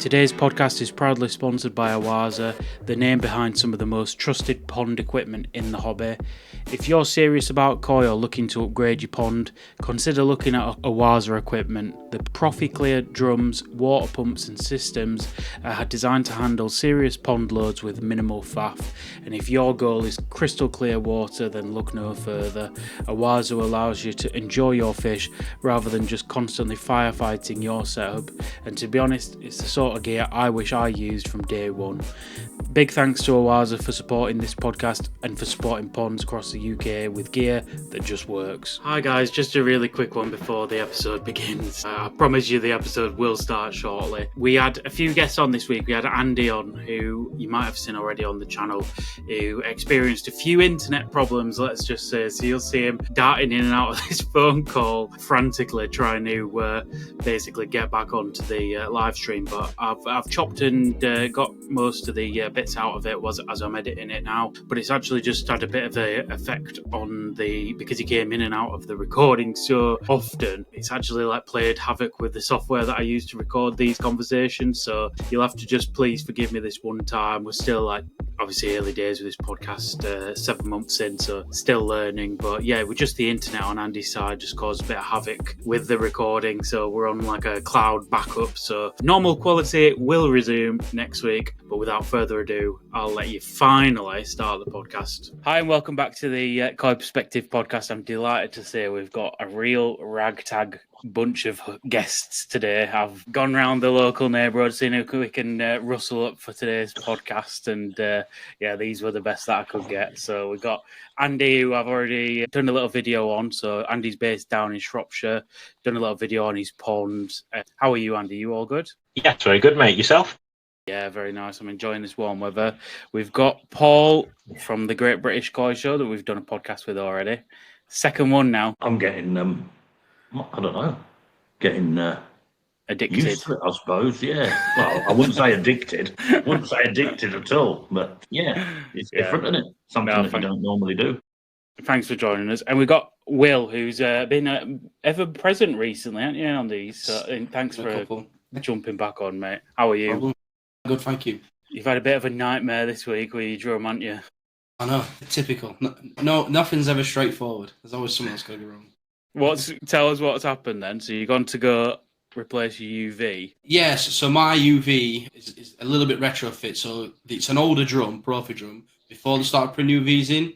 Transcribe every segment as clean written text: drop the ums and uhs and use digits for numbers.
Today's podcast is proudly sponsored by Awaza, the name behind some of the most trusted pond equipment in the hobby. If you're serious about koi or looking to upgrade your pond, consider looking at Awaza equipment. The Profi-Clear drums, water pumps and systems are designed to handle serious pond loads with minimal faff. And if your goal is crystal clear water, then look no further. Awaza allows you to enjoy your fish rather than just constantly firefighting your setup. And to be honest, it's the sort of gear I wish I used from day one. Big thanks to Awaza for supporting this podcast and for supporting ponds across the UK with gear that just works. Hi guys, just a really quick one before the episode begins. I promise you the episode will start shortly. We had a few guests on this week. We had Andy on, who you might have seen already on the channel, who experienced a few internet problems, let's just say. So you'll see him darting in and out of this phone call frantically trying to basically get back onto the live stream. But I've chopped and got most of the bits out of it as I'm editing it now, but it's actually just had a bit of an effect on because he came in and out of the recording so often, it's actually like played havoc with the software that I use to record these conversations. So you'll have to just please forgive me this one time. We're still like obviously early days with this podcast, 7 months in, so still learning. But yeah, with just the internet on Andy's side just caused a bit of havoc with the recording, so we're on like a cloud backup, so normal quality will resume next week. But without further ado, I'll let you finally start the podcast. Hi and welcome back to the Koi Perspective podcast. I'm delighted to say we've got a real ragtag bunch of guests today. I've gone round the local neighbourhood, seeing who we can rustle up for today's podcast, and these were the best that I could get. So we've got Andy, who I've already done a little video on. So Andy's based down in Shropshire, done a little video on his pond. How are you, Andy? You all good? Yeah, it's very good, mate. Yourself? Yeah, very nice. I'm enjoying this warm weather. We've got Paul from the Great British Koi Show that we've done a podcast with already. Second one now. I'm getting, I don't know, getting Addicted. used to it, I suppose, yeah. Well, I wouldn't say addicted. I wouldn't say addicted at all. But, yeah, it's different, isn't it? Something that you don't normally do. Thanks for joining us. And we've got Will, who's been ever-present recently, haven't you, on these? So, thanks for jumping back on, mate. How are you? Good, thank you. You've had a bit of a nightmare this week with your drum, haven't you? I know, typical. No, nothing's ever straightforward. There's always something that's going to go wrong. Tell us what's happened then. So you're going to go replace your UV? Yes, so my UV is a little bit retrofit. So it's an older drum, Profi drum, before they started putting UVs in.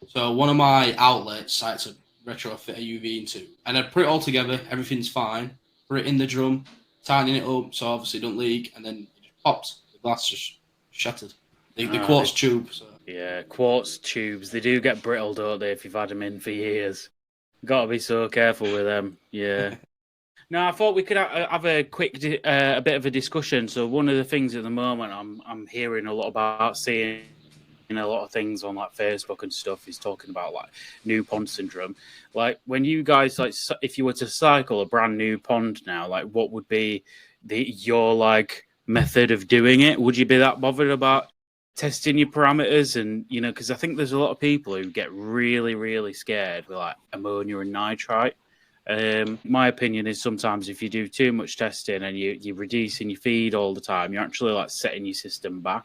So one of my outlets I had to retrofit a UV into. And I put it all together, everything's fine. Put it in the drum, tighten it up so obviously it don't leak, and then it just pops. The glass just shattered. The quartz tube. So. Yeah, quartz tubes. They do get brittle, don't they, if you've had them in for years. Got to be so careful with them. Yeah. No, I thought we could have a quick, a bit of a discussion. So one of the things at the moment I'm hearing a lot about, seeing a lot of things on like Facebook and stuff, is talking about like new pond syndrome. Like when you guys, like, if you were to cycle a brand new pond now, like what would be your like method of doing it? Would you be that bothered about testing your parameters? And you know, because I think there's a lot of people who get really, really scared with like ammonia and nitrite. My opinion is sometimes if you do too much testing and you're reducing your feed all the time, you're actually like setting your system back.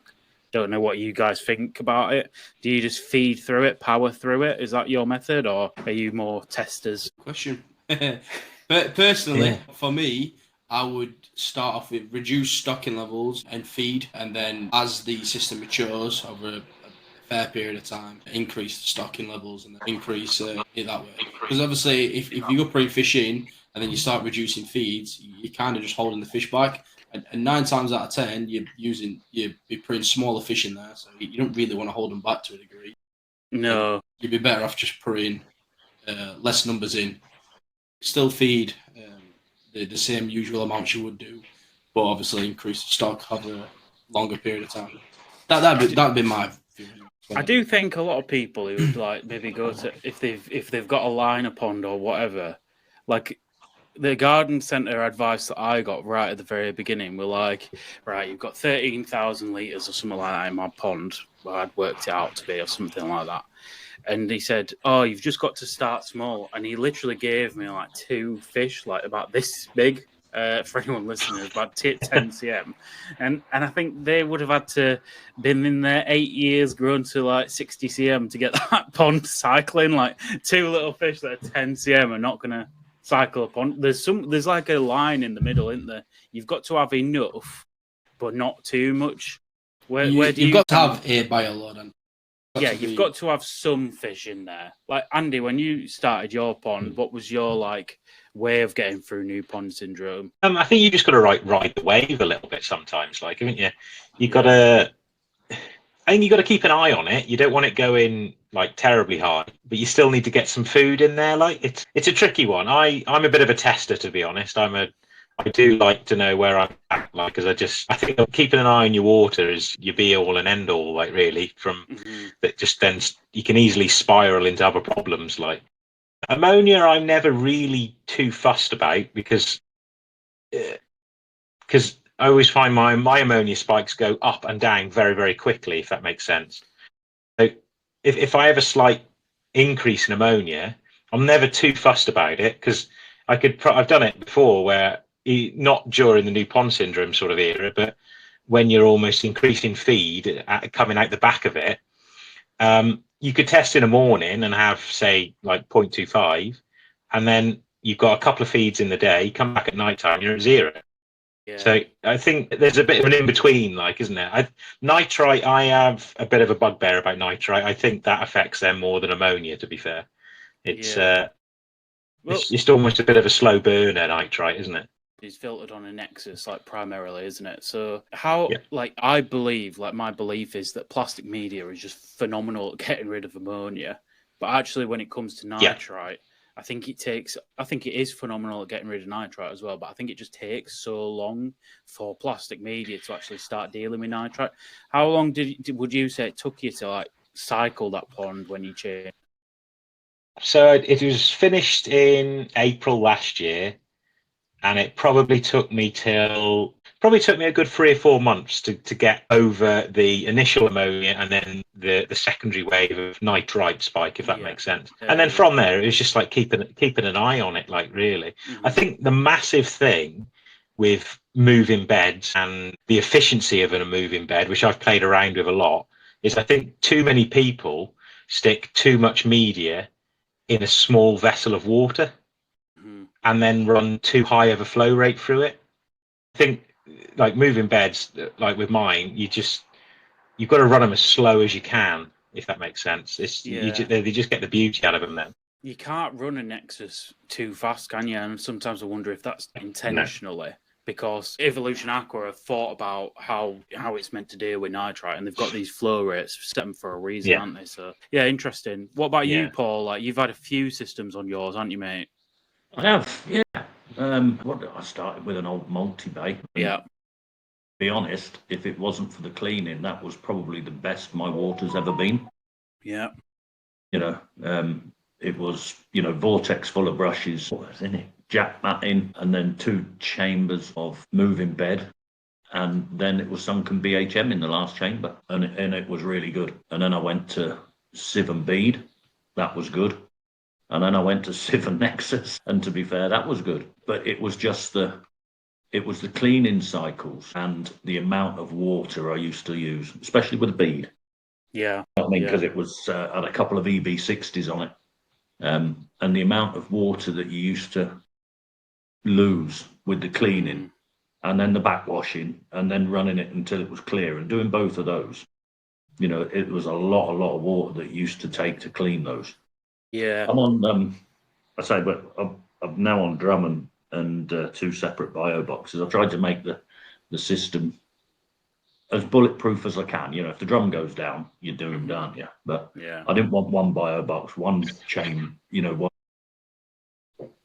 Don't know what you guys think about it. Do you just feed through it, power through it? Is that your method, or are you more testers? Question. But personally, for me, I would start off with reduced stocking levels and feed, and then as the system matures over a fair period of time, increase the stocking levels and then increase it that way. Because obviously, if you go bring fish in and then you start reducing feeds, you're kind of just holding the fish back. And 9 times out of 10, you're putting smaller fish in there, so you don't really want to hold them back to a degree. No, you'd be better off just putting less numbers in. Still feed the same usual amounts you would do, but obviously increase the stock over a longer period of time. That'd be my view. I do think a lot of people who would like maybe go to if they've got a liner pond or whatever, like the garden centre advice that I got right at the very beginning were like, right, you've got 13,000 litres or something like that in my pond. Well, I'd worked it out to be or something like that. And he said, oh, you've just got to start small. And he literally gave me like 2 fish, like about this big. for anyone listening, about 10 cm, and I think they would have had to been in there 8 years, grown to like 60 cm to get that pond cycling. Like 2 little fish that are 10 cm are not going to cycle a pond. There's like a line in the middle, isn't there? You've got to have enough, but not too much. Where do you've got to have a bio-load on. Yeah, you've got to have some fish in there. Like Andy, when you started your pond, what was your like way of getting through new pond syndrome? I think you just got to ride the wave a little bit sometimes. Like, haven't you? You got to. I think you got to keep an eye on it. You don't want it going like terribly hard, but you still need to get some food in there. Like it's a tricky one. I'm a bit of a tester, to be honest. I do like to know where I'm at, like, because I think keeping an eye on your water is your be all and end all, like, really, from that. Just then you can easily spiral into other problems. Like ammonia, I'm never really too fussed about because I always find my ammonia spikes go up and down very, very quickly, if that makes sense. So if I have a slight increase in ammonia, I'm never too fussed about it, because I've done it before where, not during the new pond syndrome sort of era, but when you're almost increasing feed coming out the back of it, you could test in the morning and have, say, like 0.25, and then you've got a couple of feeds in the day, come back at night time, you're at 0. Yeah. So I think there's a bit of an in-between, like, isn't there? Nitrite, I have a bit of a bugbear about nitrite. I think that affects them more than ammonia, to be fair. It's it's just almost a bit of a slow burner, nitrite, isn't it? Is filtered on a nexus, like, primarily, isn't it? So how, like, I believe, like, my belief is that plastic media is just phenomenal at getting rid of ammonia, but actually when it comes to nitrite, I think it is phenomenal at getting rid of nitrite as well, but I think it just takes so long for plastic media to actually start dealing with nitrite. How long would you say it took you to, like, cycle that pond when you changed? So it was finished in April last year, and it probably took me a good 3 or 4 months to get over the initial ammonia and then the secondary wave of nitrite spike, if that makes sense. And then from there, it was just like keeping an eye on it, like, really. I think the massive thing with moving beds and the efficiency of a moving bed, which I've played around with a lot, is I think too many people stick too much media in a small vessel of water and then run too high of a flow rate through it. I think, like, moving beds, like with mine, you've got to run them as slow as you can, if that makes sense. They just get the beauty out of them then. You can't run a Nexus too fast, can you? And sometimes I wonder if that's intentionally, because Evolution Aqua have thought about how it's meant to deal with nitrite, and they've got these flow rates set them for a reason, aren't they? So, yeah, interesting. What about you, Paul? Like, you've had a few systems on yours, haven't you, mate? I have, yeah. I started with an old multi-bay. Yeah. To be honest, if it wasn't for the cleaning, that was probably the best my water's ever been. Yeah. You know, it was, vortex full of brushes, what was in it? Jack matting, and then 2 chambers of moving bed. And then it was sunken BHM in the last chamber, and it was really good. And then I went to sieve and bead. That was good. And then I went to sieve and nexus, and to be fair, that was good. But it was just the cleaning cycles and the amount of water I used to use, especially with a bead. Yeah. I mean, because it was had a couple of EB60s on it, and the amount of water that you used to lose with the cleaning, and then the backwashing, and then running it until it was clear, and doing both of those. It was a lot of water that used to take to clean those. Yeah. I'm on, but I'm now on drum and 2 separate bio boxes. I tried to make the system as bulletproof as I can. If the drum goes down, you're doomed, aren't you? But I didn't want 1 bio box, 1 chain, 1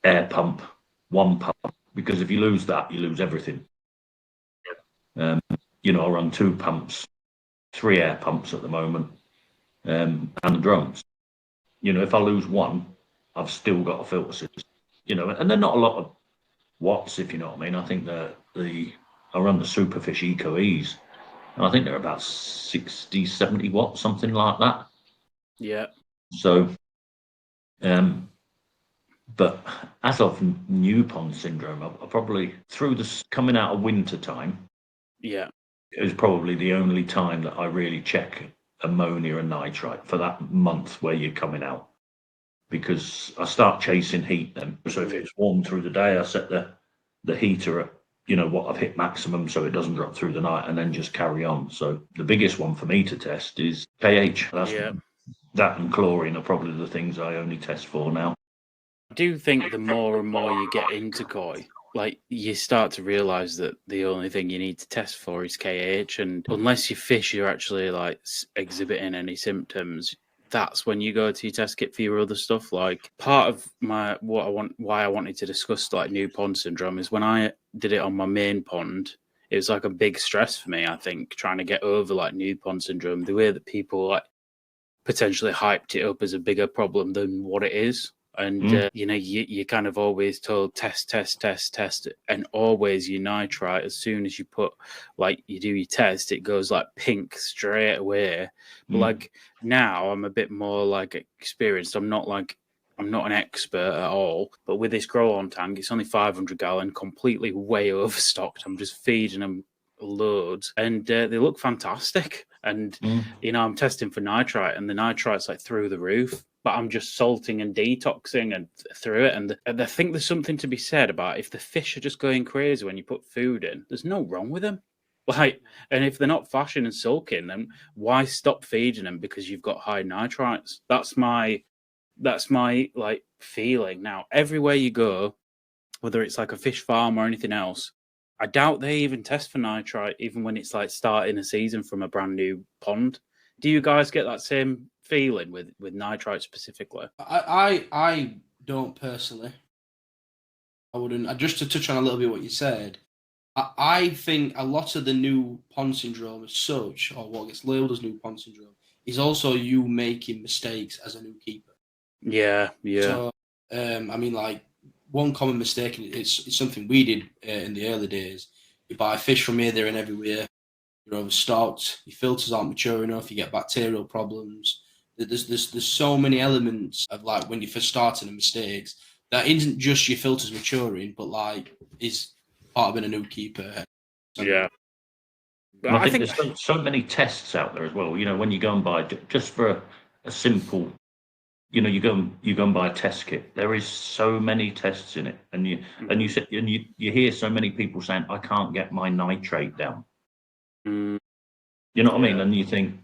air pump, 1 pump, because if you lose that, you lose everything. I run 2 pumps, 3 air pumps at the moment, and the drums. If I lose 1, I've still got a filter system. And they're not a lot of watts, if you know what I mean. I think I run the Superfish Eco Ease, and I think they're about 60, 70 watts, something like that. Yeah. So, but as of new pond syndrome, I probably through this coming out of winter time, Yeah. it was probably the only time that I really check ammonia and nitrite for that month where you're coming out, because I start chasing heat then. So if it's warm through the day, I set the heater at what I've hit maximum so it doesn't drop through the night, and then just carry on. So the biggest one for me to test is pH. That and chlorine are probably the things I only test for now. I do think the more and more you get into koi, like you start to realize that the only thing you need to test for is KH, and unless your fish are actually like exhibiting any symptoms, that's when you go to your test kit for your other stuff. Like part of why I wanted to discuss like new pond syndrome is when I did it on my main pond, it was like a big stress for me. I think trying to get over like new pond syndrome, the way that people like potentially hyped it up as a bigger problem than what it is. And, you kind of always told test, and always your nitrite, as soon as you you do your test, it goes like pink straight away. But like now I'm a bit more like experienced. I'm not an expert at all, but with this grow on tank, it's only 500 gallon, completely way overstocked. I'm just feeding them loads and they look fantastic. And, I'm testing for nitrite and the nitrite's like through the roof, but I'm just salting and detoxing and through it. And I think there's something to be said about if the fish are just going crazy when you put food in, there's no wrong with them. Like, and if they're not flashing and sulking, then why stop feeding them because you've got high nitrites? That's my like feeling. Now, everywhere you go, whether it's like a fish farm or anything else, I doubt they even test for nitrite, even when it's like starting a season from a brand new pond. Do you guys get that same feeling with nitrite specifically? I don't personally. I wouldn't. Just to touch on a little bit what you said, I think a lot of the new pond syndrome as such, or what gets labelled as new pond syndrome, is also you making mistakes as a new keeper. Yeah. So, I mean, like, one common mistake, and it's something we did in the early days. You buy fish from here, there, and everywhere. You're overstocked. Your filters aren't mature enough. You get bacterial problems. There's so many elements of like when you're first starting and mistakes that isn't just your filters maturing, but like is part of being a new keeper. Yeah. But I think there's so many tests out there as well. When you go and buy just for a simple. You go and buy a test kit. There is so many tests in it, and you hear so many people saying, "I can't get my nitrate down." You know what I mean? And you think,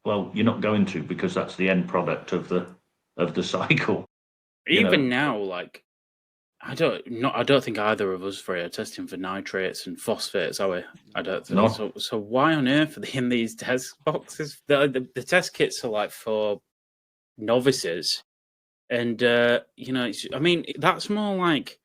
well, you're not going to, because that's the end product of the cycle. Even now, like I don't think either of us three are testing for nitrates and phosphates, are we? I don't think so. So why on earth are they in these test boxes? The test kits are like for novices, and I mean, that's more like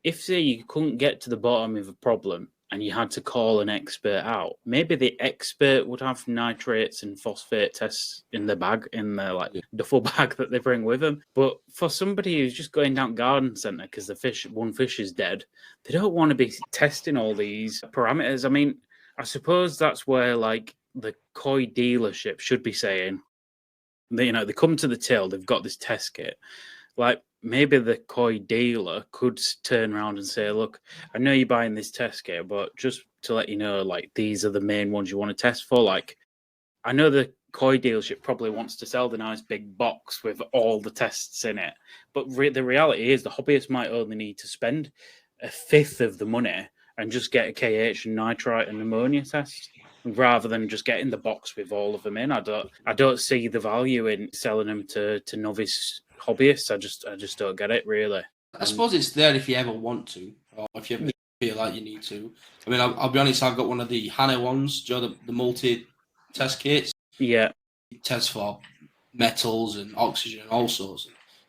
if say you couldn't get to the bottom of a problem and you had to call an expert out, maybe the expert would have nitrates and phosphate tests in the bag, in the like duffel bag that they bring with them. But for somebody who's just going down garden centre because one fish is dead, they don't want to be testing all these parameters. I mean, I suppose that's where like the koi dealership should be saying, they come to the till, they've got this test kit. Like maybe the koi dealer could turn around and say, look, I know you're buying this test kit, but just to let you know, like these are the main ones you want to test for. Like I know the koi dealership probably wants to sell the nice big box with all the tests in it, but the reality is the hobbyist might only need to spend a fifth of the money and just get a KH and nitrite and ammonia test, rather than just getting the box with all of them in. I don't see the value in selling them to novice hobbyists. I just don't get it, really. I suppose it's there if you ever want to, or if you ever feel like you need to. I mean, I'll be honest, I've got one of the Hannah ones, the multi-test kits. Yeah. It tests for metals and oxygen and all sorts.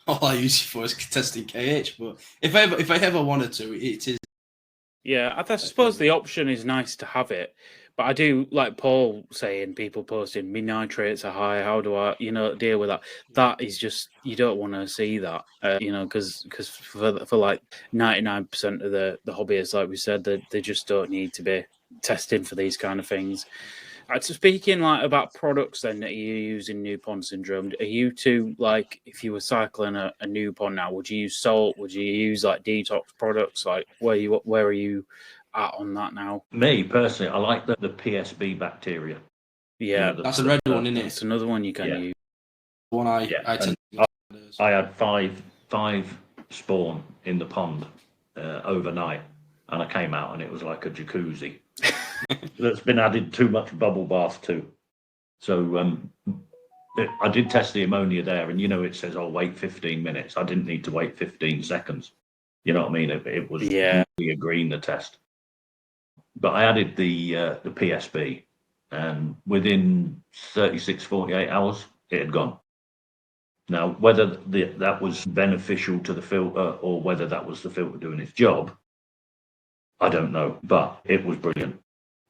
All I use it for is testing KH. But if I ever wanted to, it is. Yeah, I suppose the option is nice to have it. But I do like Paul saying, people posting, me nitrates are high. How do I, deal with that? That is just, you don't want to see that, because for like 99% of the hobbyists, like we said, they just don't need to be testing for these kind of things. Speaking like about products, then that you use in new pond syndrome, are you two like if you were cycling a new pond now, would you use salt? Would you use like detox products? Like where are you at on that now? Me personally, I like the PSB bacteria. Yeah, That's a red one, isn't it? it's another one you can use. The one I and tend to use. I had five spawn in the pond overnight, and I came out and it was like a jacuzzi that's been added too much bubble bath to. So I did test the ammonia there, and it says, "Oh, wait 15 minutes." I didn't need to wait 15 seconds. You know what I mean? It was really a green the test. But I added the PSB, and within 36, 48 hours, it had gone. Now, whether that was beneficial to the filter or whether that was the filter doing its job, I don't know. But it was brilliant.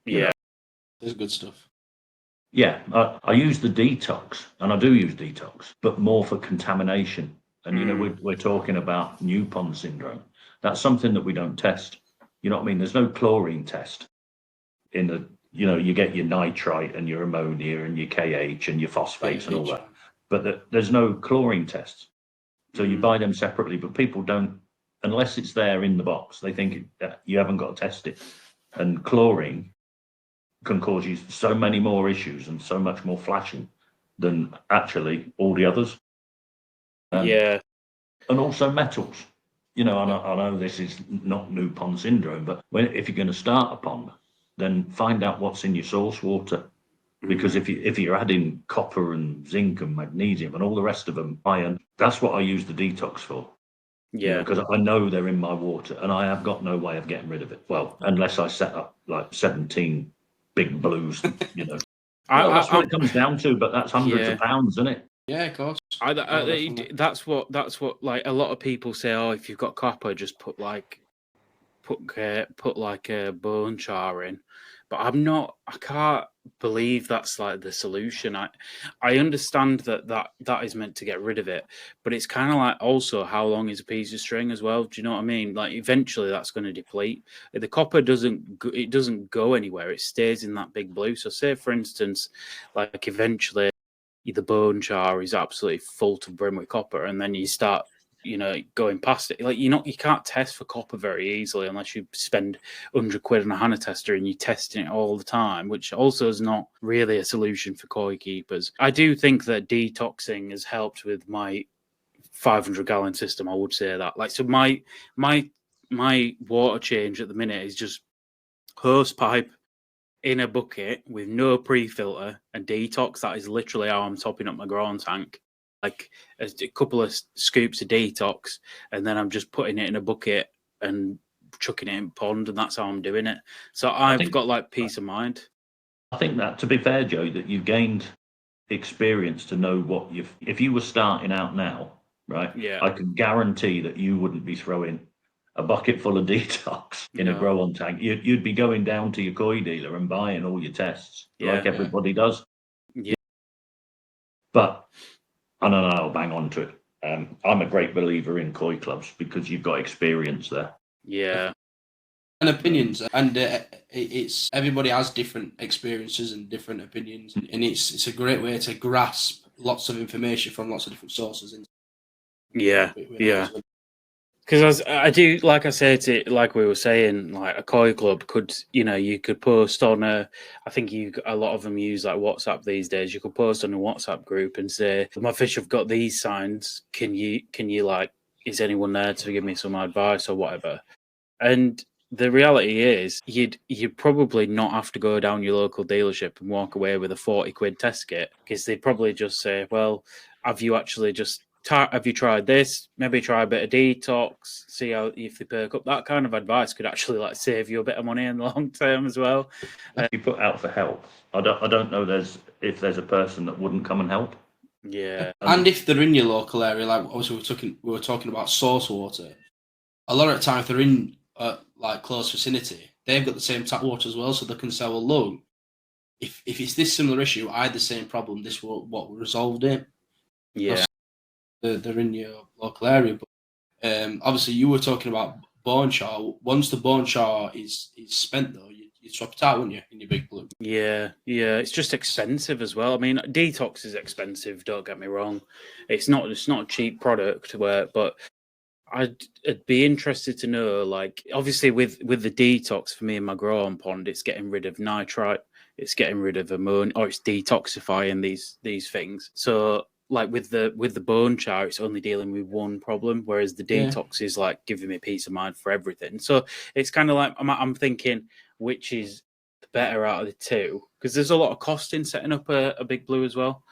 Yeah, There's good stuff. Yeah, I use the detox, and I do use detox, but more for contamination. And we're talking about new pond syndrome. That's something that we don't test. You know what I mean? There's no chlorine test in the. You get your nitrite and your ammonia and your KH and your phosphates and all that, but there's no chlorine tests. So you buy them separately, but people don't, unless it's there in the box. They think you haven't got to test it, and chlorine can cause you so many more issues and so much more flashing than actually all the others. And also metals. I know this is not new pond syndrome, but if you're going to start a pond, then find out what's in your source water. Because if you're adding copper and zinc and magnesium and all the rest of them, iron, that's what I use the detox for. Yeah, because I know they're in my water and I have got no way of getting rid of it. Well, unless I set up like 17 big blues, Well, that's what it comes down to, but that's hundreds of pounds, isn't it? Yeah, of course. That's what like a lot of people say. Oh, if you've got copper, just put like a bone char in. But I can't believe that's like the solution. I understand that is meant to get rid of it, but it's kind of like also how long is a piece of string as well. Do you know what I mean? Like eventually that's going to deplete. The copper doesn't go anywhere. It stays in that big blue. So say for instance, like eventually the bone char is absolutely full to brim with copper, and then you start going past it. Like you can't test for copper very easily unless you spend £100 on a Hannah tester and you're testing it all the time, which also is not really a solution for koi keepers. I do think that detoxing has helped with my 500-gallon system. I would say that. Like so, my water change at the minute is just hose pipe in a bucket with no pre-filter and detox. That is literally how I'm topping up my grown tank. Like a couple of scoops of detox, and then I'm just putting it in a bucket and chucking it in pond, and that's how I'm doing it. So I've got like peace of mind. I think that, to be fair, Joe, that you've gained experience to know what if you were starting out now, right? Yeah. I can guarantee that you wouldn't be throwing a bucket full of detox in a grow-on tank. You'd be going down to your koi dealer and buying all your tests, like everybody does. Yeah. But I don't know, I'll bang on to it. I'm a great believer in koi clubs because you've got experience there. Yeah. And opinions, and it's everybody has different experiences and different opinions, and it's a great way to grasp lots of information from lots of different sources. Yeah. Because I do, like I said, like we were saying, like a koi club could, you could post on a lot of them use like WhatsApp these days. You could post on a WhatsApp group and say, my fish have got these signs. Can you like, is anyone there to give me some advice or whatever? And the reality is you'd probably not have to go down your local dealership and walk away with a 40 quid test kit, because they'd probably just say, well, have you tried this? Maybe try a bit of detox, see if they perk up. That kind of advice could actually like save you a bit of money in the long term as well. You put out for help. I don't know if there's a person that wouldn't come and help. Yeah. And if they're in your local area, like obviously we were talking about source water, a lot of the time if they're in like close vicinity, they've got the same tap water as well, so they can say, well, look, if it's this similar issue, I had the same problem, this what resolved it. Yeah. They're in your local area. But obviously you were talking about bone char. Once the bone char is spent though, you you'd swap it out, wouldn't you, in your Big Blue? Yeah, it's just expensive as well. I mean, detox is expensive. Don't get me wrong; it's not a cheap product. But I'd be interested to know, like, obviously with the detox for me and my grow on pond, it's getting rid of nitrite, it's getting rid of ammonia, or it's detoxifying these things. So like with the bone char, it's only dealing with one problem, whereas the detox is like giving me peace of mind for everything. So it's kind of like I'm thinking which is the better out of the two, because there's a lot of cost in setting up a Big Blue as well.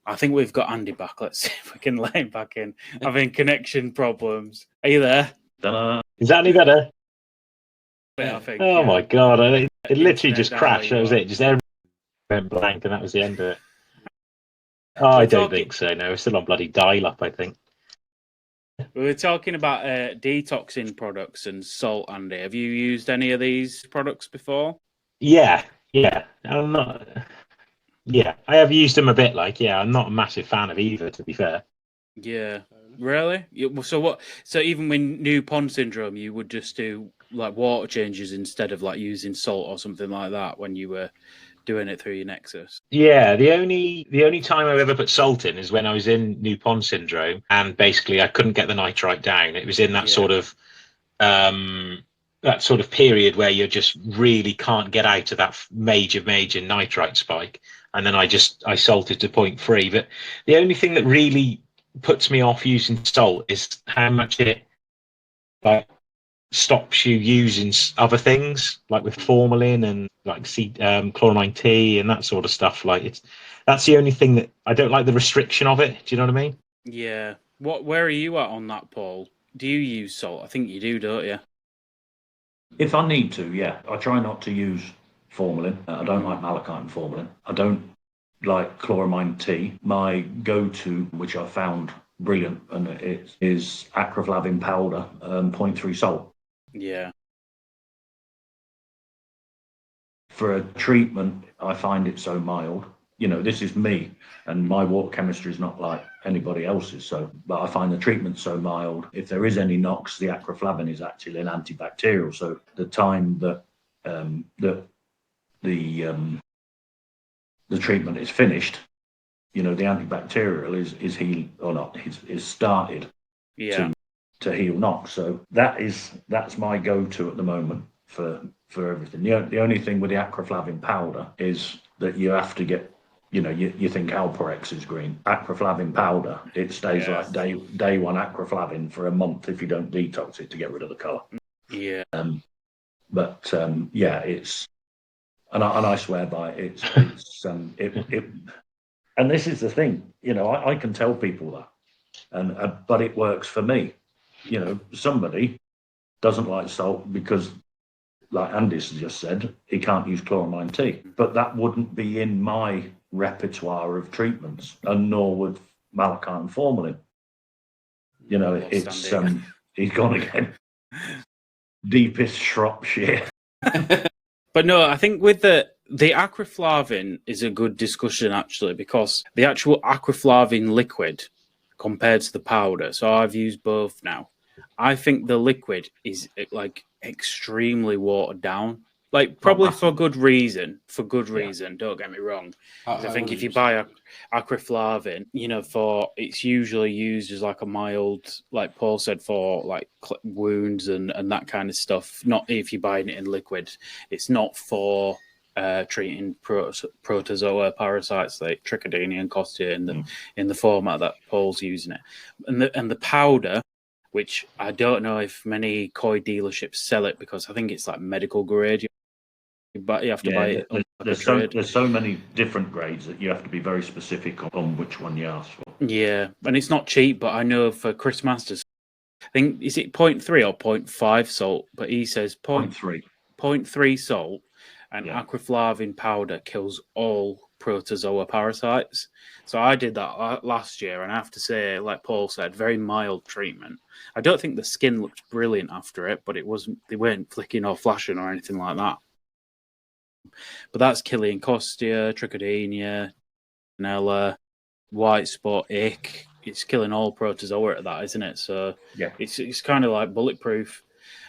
I think we've got Andy back. Let's see if we can let him back in. Having connection problems. Are you there? Is that any better? Yeah, I think. Oh my god! It literally just crashed. That was it. Just everything went blank, and that was the end of it. Oh, I don't think so. No, we're still on bloody dial-up, I think. We were talking about detoxing products and salt, Andy. Have you used any of these products before? Yeah. I'm not. Yeah, I have used them a bit. I'm not a massive fan of either, to be fair. Yeah, really? So what? So even with new pond syndrome, you would just do like water changes instead of like using salt or something like that when you were doing it through your Nexus? Yeah, the only time I've ever put salt in is when I was in new pond syndrome, and basically I couldn't get the nitrite down. It was in that sort of period where you just really can't get out of that major nitrite spike, and then I salted to 0.3. But the only thing that really puts me off using salt is how much it stops you using other things, like with formalin and like chloramine T and that sort of stuff. That's the only thing that I don't like, the restriction of it. Do you know what I mean? Yeah. Where are you at on that, Paul? Do you use salt? I think you do, don't you? If I need to, yeah. I try not to use formalin. I don't like malachite and formalin. I don't like chloramine T. My go-to, which I found brilliant, and it is acroflavin powder, 0.3 salt. Yeah. For a treatment, I find it so mild. This is me, and my water chemistry is not like anybody else's. But I find the treatment so mild. If there is any knocks, the acroflavin is actually an antibacterial. So the time that the treatment is finished, the antibacterial is healed or not, is started to heal knocks. So that's my go-to at the moment for everything. The only thing with the acroflavin powder is that you have to get, you think Alporex is green. Acroflavin powder, it stays like day one acroflavin for a month if you don't detox it to get rid of the colour. Yeah. It's, and I swear by it. And this is the thing, I can tell people that, but it works for me. Somebody doesn't like salt because, like Andy's just said, he can't use chloramine T, but that wouldn't be in my repertoire of treatments, and nor would malachite and formalin. It's he's gone again. Deepest Shropshire. But no, I think with the acroflavin is a good discussion actually, because the actual acroflavin liquid compared to the powder. So I've used both now. I think the liquid is like extremely watered down. Like probably for good reason. Don't get me wrong. I think if you buy acroflavin, it's usually used as like a mild, like Paul said, for like wounds and that kind of stuff. Not if you're buying it in liquid. It's not for treating protozoa parasites like Trichodynia and Costia in the format that Paul's using it, and the powder, which I don't know if many koi dealerships sell it, because I think it's like medical grade. But you have to buy it. There's so many different grades that you have to be very specific on which one you ask for. Yeah, and it's not cheap, but I know for Chris Masters, I think, is it 0.3 or 0.5 salt? But he says 0.3 salt, and acroflavin powder kills all protozoa parasites. So I did that last year, and I have to say, like Paul said, very mild treatment. I don't think the skin looked brilliant after it, but they weren't flicking or flashing or anything like that. But that's killing Costia, Trichodynia, Nella, white spot, ick. It's killing all protozoa at that, isn't it? So it's kind of like bulletproof.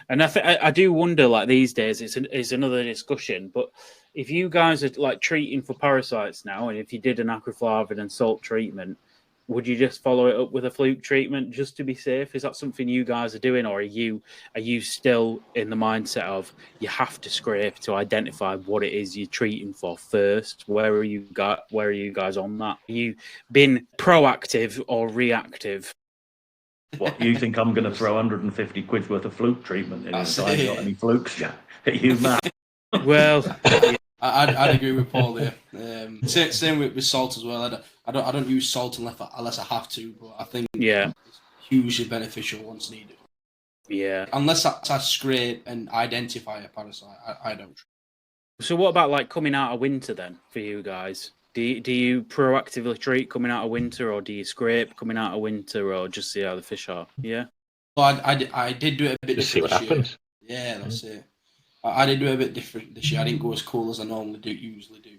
And I do wonder, like these days, it's another discussion. But if you guys are like treating for parasites now, and if you did an acroflavin and salt treatment, would you just follow it up with a fluke treatment just to be safe? Is that something you guys are doing, or are you still in the mindset of you have to scrape to identify what it is you're treating for first? Where are you guys on that? Are you been proactive or reactive? What, you think I'm going to throw 150 quid worth of fluke treatment in it? That's I ain't got it. any flukes, Jack. Are you mad? Well, I'd agree with Paul there. Same with salt as well. I don't use salt unless I have to, but I think yeah, it's hugely beneficial once needed. yeah. Unless I scrape and identify a parasite, I don't. So what about like coming out of winter then for you guys? Do you proactively treat coming out of winter, or do you scrape coming out of winter, or just see how the fish are? Yeah. Well, I did do it a bit Just see different what this year. happens. Yeah, that's it. I did do it a bit different this year. I didn't go as cool as I usually do.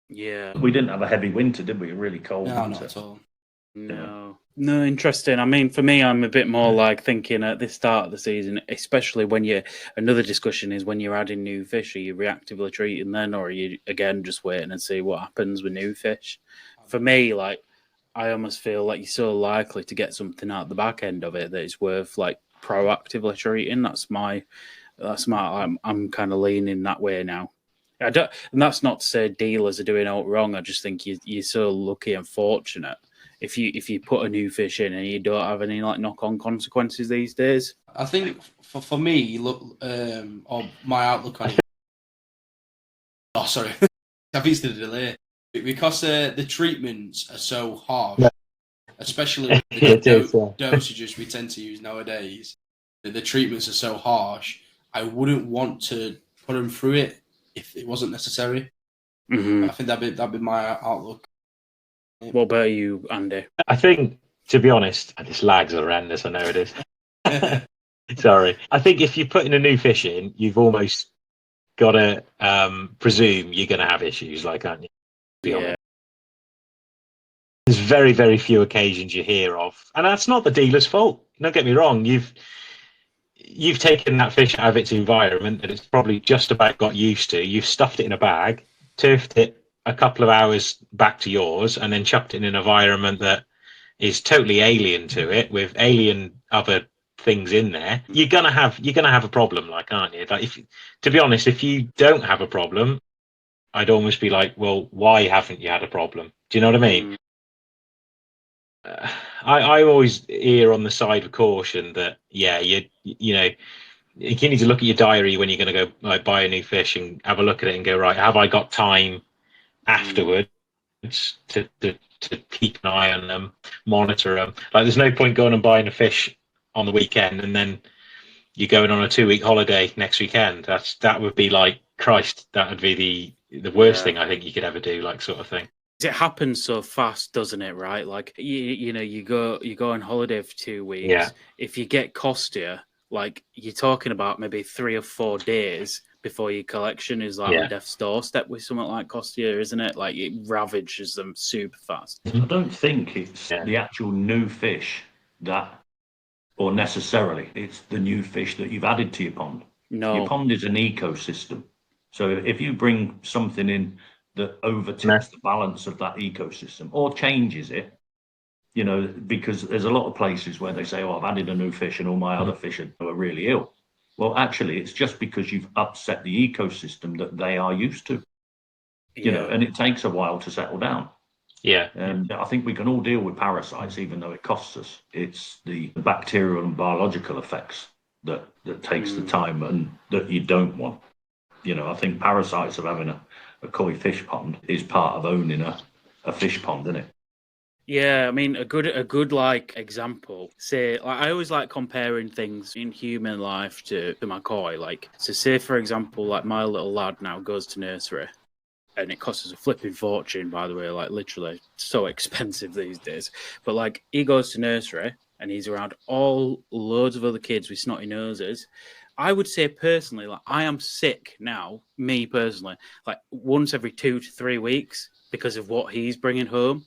Yeah. We didn't have a heavy winter, did we? A really cold No, winter. not at all. No, interesting. I mean, for me, I'm a bit more like thinking at the start of the season, especially when another discussion is when you're adding new fish, are you reactively treating then, or are you, again, just waiting and see what happens with new fish? For me, like, I almost feel like you're so likely to get something out the back end of it that it's worth, like, proactively treating. I'm kind of leaning that way now. I don't, and that's not to say dealers are doing out wrong. I just think you're so lucky and fortunate if you put a new fish in and you don't have any like knock-on consequences these days. I think for me, look, or my outlook on it. Oh, sorry, I've used the delay because the treatments are so harsh, especially with the dosages we tend to use nowadays. The treatments are so harsh. I wouldn't want to put them through it if it wasn't necessary. Mm-hmm. I think that'd be my outlook. What about you, Andy? I think, to be honest, this lag's horrendous. I know it is. Sorry. I think if you're putting a new fish in, you've almost got to presume you're going to have issues, like, aren't you? Yeah. There's very, very few occasions you hear of, and that's not the dealer's fault. Don't get me wrong. You've taken that fish out of its environment that it's probably just about got used to. You've stuffed it in a bag, turfed it a couple of hours back to yours, and then chucked it in an environment that is totally alien to it with alien other things in there. You're gonna have a problem, like, aren't you? Like, to be honest, if you don't have a problem, I'd almost be like, well, why haven't you had a problem? Do you know what I mean? I always err on the side of caution that, yeah, you know, you need to look at your diary when you're going to go like buy a new fish and have a look at it and go, right, have I got time afterwards to keep an eye on them, monitor them? Like, there's no point going and buying a fish on the weekend and then you're going on a 2-week holiday next weekend. That would be like, Christ, that would be the worst thing I think you could ever do, like, sort of thing. It happens so fast, doesn't it? Right, like you go on holiday for 2 weeks. Yeah. If you get costlier, like you're talking about maybe 3 or 4 days before your collection is like on death's doorstep with something like costlier, isn't it? Like it ravages them super fast. I don't think it's the actual new fish or necessarily it's the new fish that you've added to your pond. No, your pond is an ecosystem. So if you bring something in that overtakes the balance of that ecosystem or changes it, you know, because there's a lot of places where they say, oh, I've added a new fish and all my other fish are really ill. Well, actually, it's just because you've upset the ecosystem that they are used to, you know, and it takes a while to settle down. Yeah. And I think we can all deal with parasites, even though it costs us. It's the bacterial and biological effects that takes the time and that you don't want. You know, I think parasites of having a koi fish pond is part of owning a fish pond, isn't it? Yeah, I mean a good like example. Say, like, I always like comparing things in human life to my koi. Like, so say for example, like my little lad now goes to nursery, and it costs us a flipping fortune, by the way. Like, literally so expensive these days. But like, he goes to nursery and he's around all loads of other kids with snotty noses. I would say personally, like, I am sick now, me personally, like once every 2 to 3 weeks because of what he's bringing home.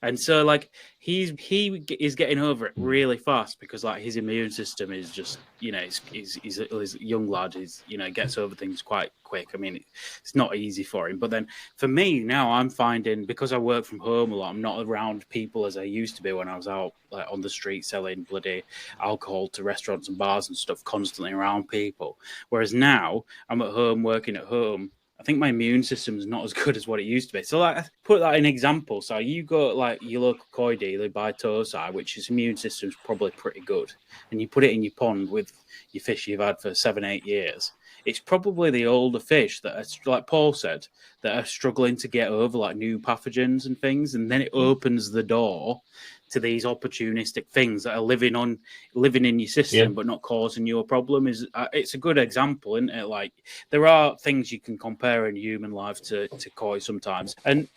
And so, like, he is getting over it really fast because, like, his immune system is just, he's a young lad. He's, gets over things quite quick. I mean, it's not easy for him. But then for me now, I'm finding, because I work from home a lot, I'm not around people as I used to be when I was out, like, on the street selling bloody alcohol to restaurants and bars and stuff, constantly around people. Whereas now I'm at home, working at home. I think my immune system is not as good as what it used to be. So, like, put that in example. So you go, like, your local koi dealer, buy Tosai, which his immune system's probably pretty good, and you put it in your pond with your fish you've had for 7-8 years. It's probably the older fish that are, like Paul said, that are struggling to get over, like, new pathogens and things, and then it opens the door to these opportunistic things that are living in your system but not causing you a problem. It's a good example, isn't it? Like, there are things you can compare in human life to koi sometimes. And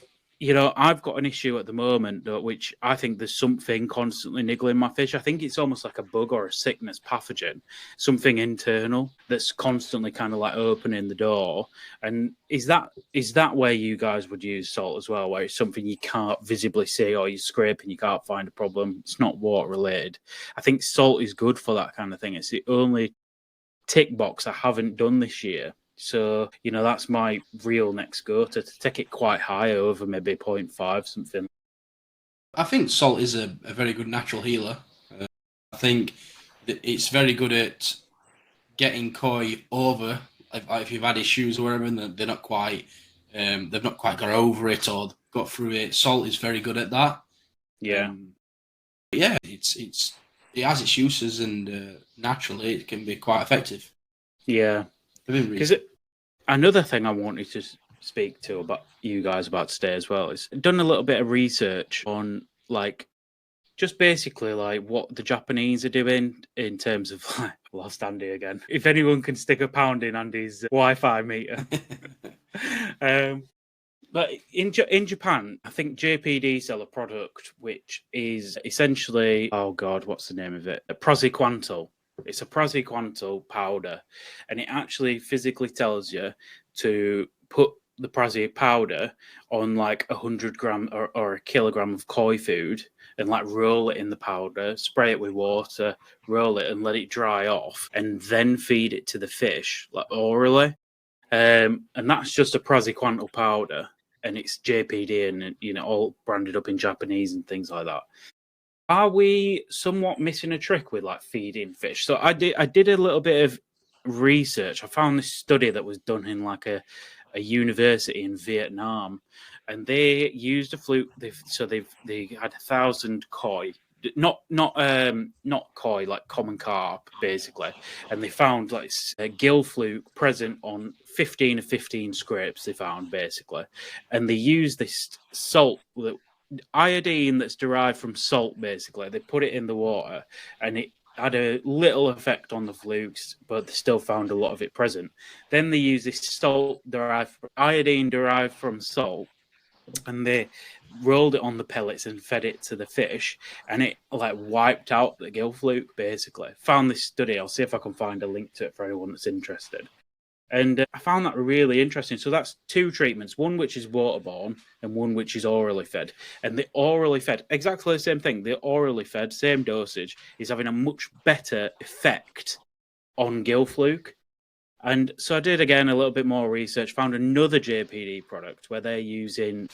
I've got an issue at the moment, which I think there's something constantly niggling my fish. I think it's almost like a bug or a sickness pathogen, something internal that's constantly kind of like opening the door. And is that where you guys would use salt as well, where it's something you can't visibly see, or you scrape and you can't find a problem? It's not water related. I think salt is good for that kind of thing. It's the only tick box I haven't done this year. So, that's my real next go to take it quite high over maybe 0.5 something. I think salt is a very good natural healer. I think that it's very good at getting koi over. If you've had issues or whatever, and they're not quite, they've not quite got over it or got through it. Salt is very good at that. Yeah, it has its uses, and naturally it can be quite effective. Yeah, because another thing I wanted to speak to about you guys about today as well is done a little bit of research on, like, just basically like what the Japanese are doing in terms of, like, lost Andy again. If anyone can stick a pound in Andy's Wi-Fi meter. But in Japan, I think JPD sell a product which is essentially, oh God, what's the name of it? A praziquantel. It's a praziquantel powder, and it actually physically tells you to put the prazi powder on like 100 gram or a kilogram of koi food, and like roll it in the powder, spray it with water, roll it and let it dry off, and then feed it to the fish like orally. And that's just a praziquantel powder, and it's JPD and all branded up in Japanese and things like that. Are we somewhat missing a trick with like feeding fish? So I did a little bit of research. I found this study that was done in like a university in Vietnam, and they used a fluke. They had 1,000 koi, not koi, like common carp basically, and they found like a gill fluke present on 15 of 15 scrapes they found basically, and they used this salt that iodine that's derived from salt basically. They put it in the water and it had a little effect on the flukes, but they still found a lot of it present. Then they use this iodine derived from salt, and they rolled it on the pellets and fed it to the fish, and it like wiped out the gill fluke basically. Found this study. I'll see if I can find a link to it for anyone that's interested. And I found that really interesting. So that's two treatments, one which is waterborne and one which is orally fed. And the orally fed, exactly the same thing, the orally fed, same dosage, is having a much better effect on gill fluke. And so I did, again, a little bit more research, found another JPD product where they're using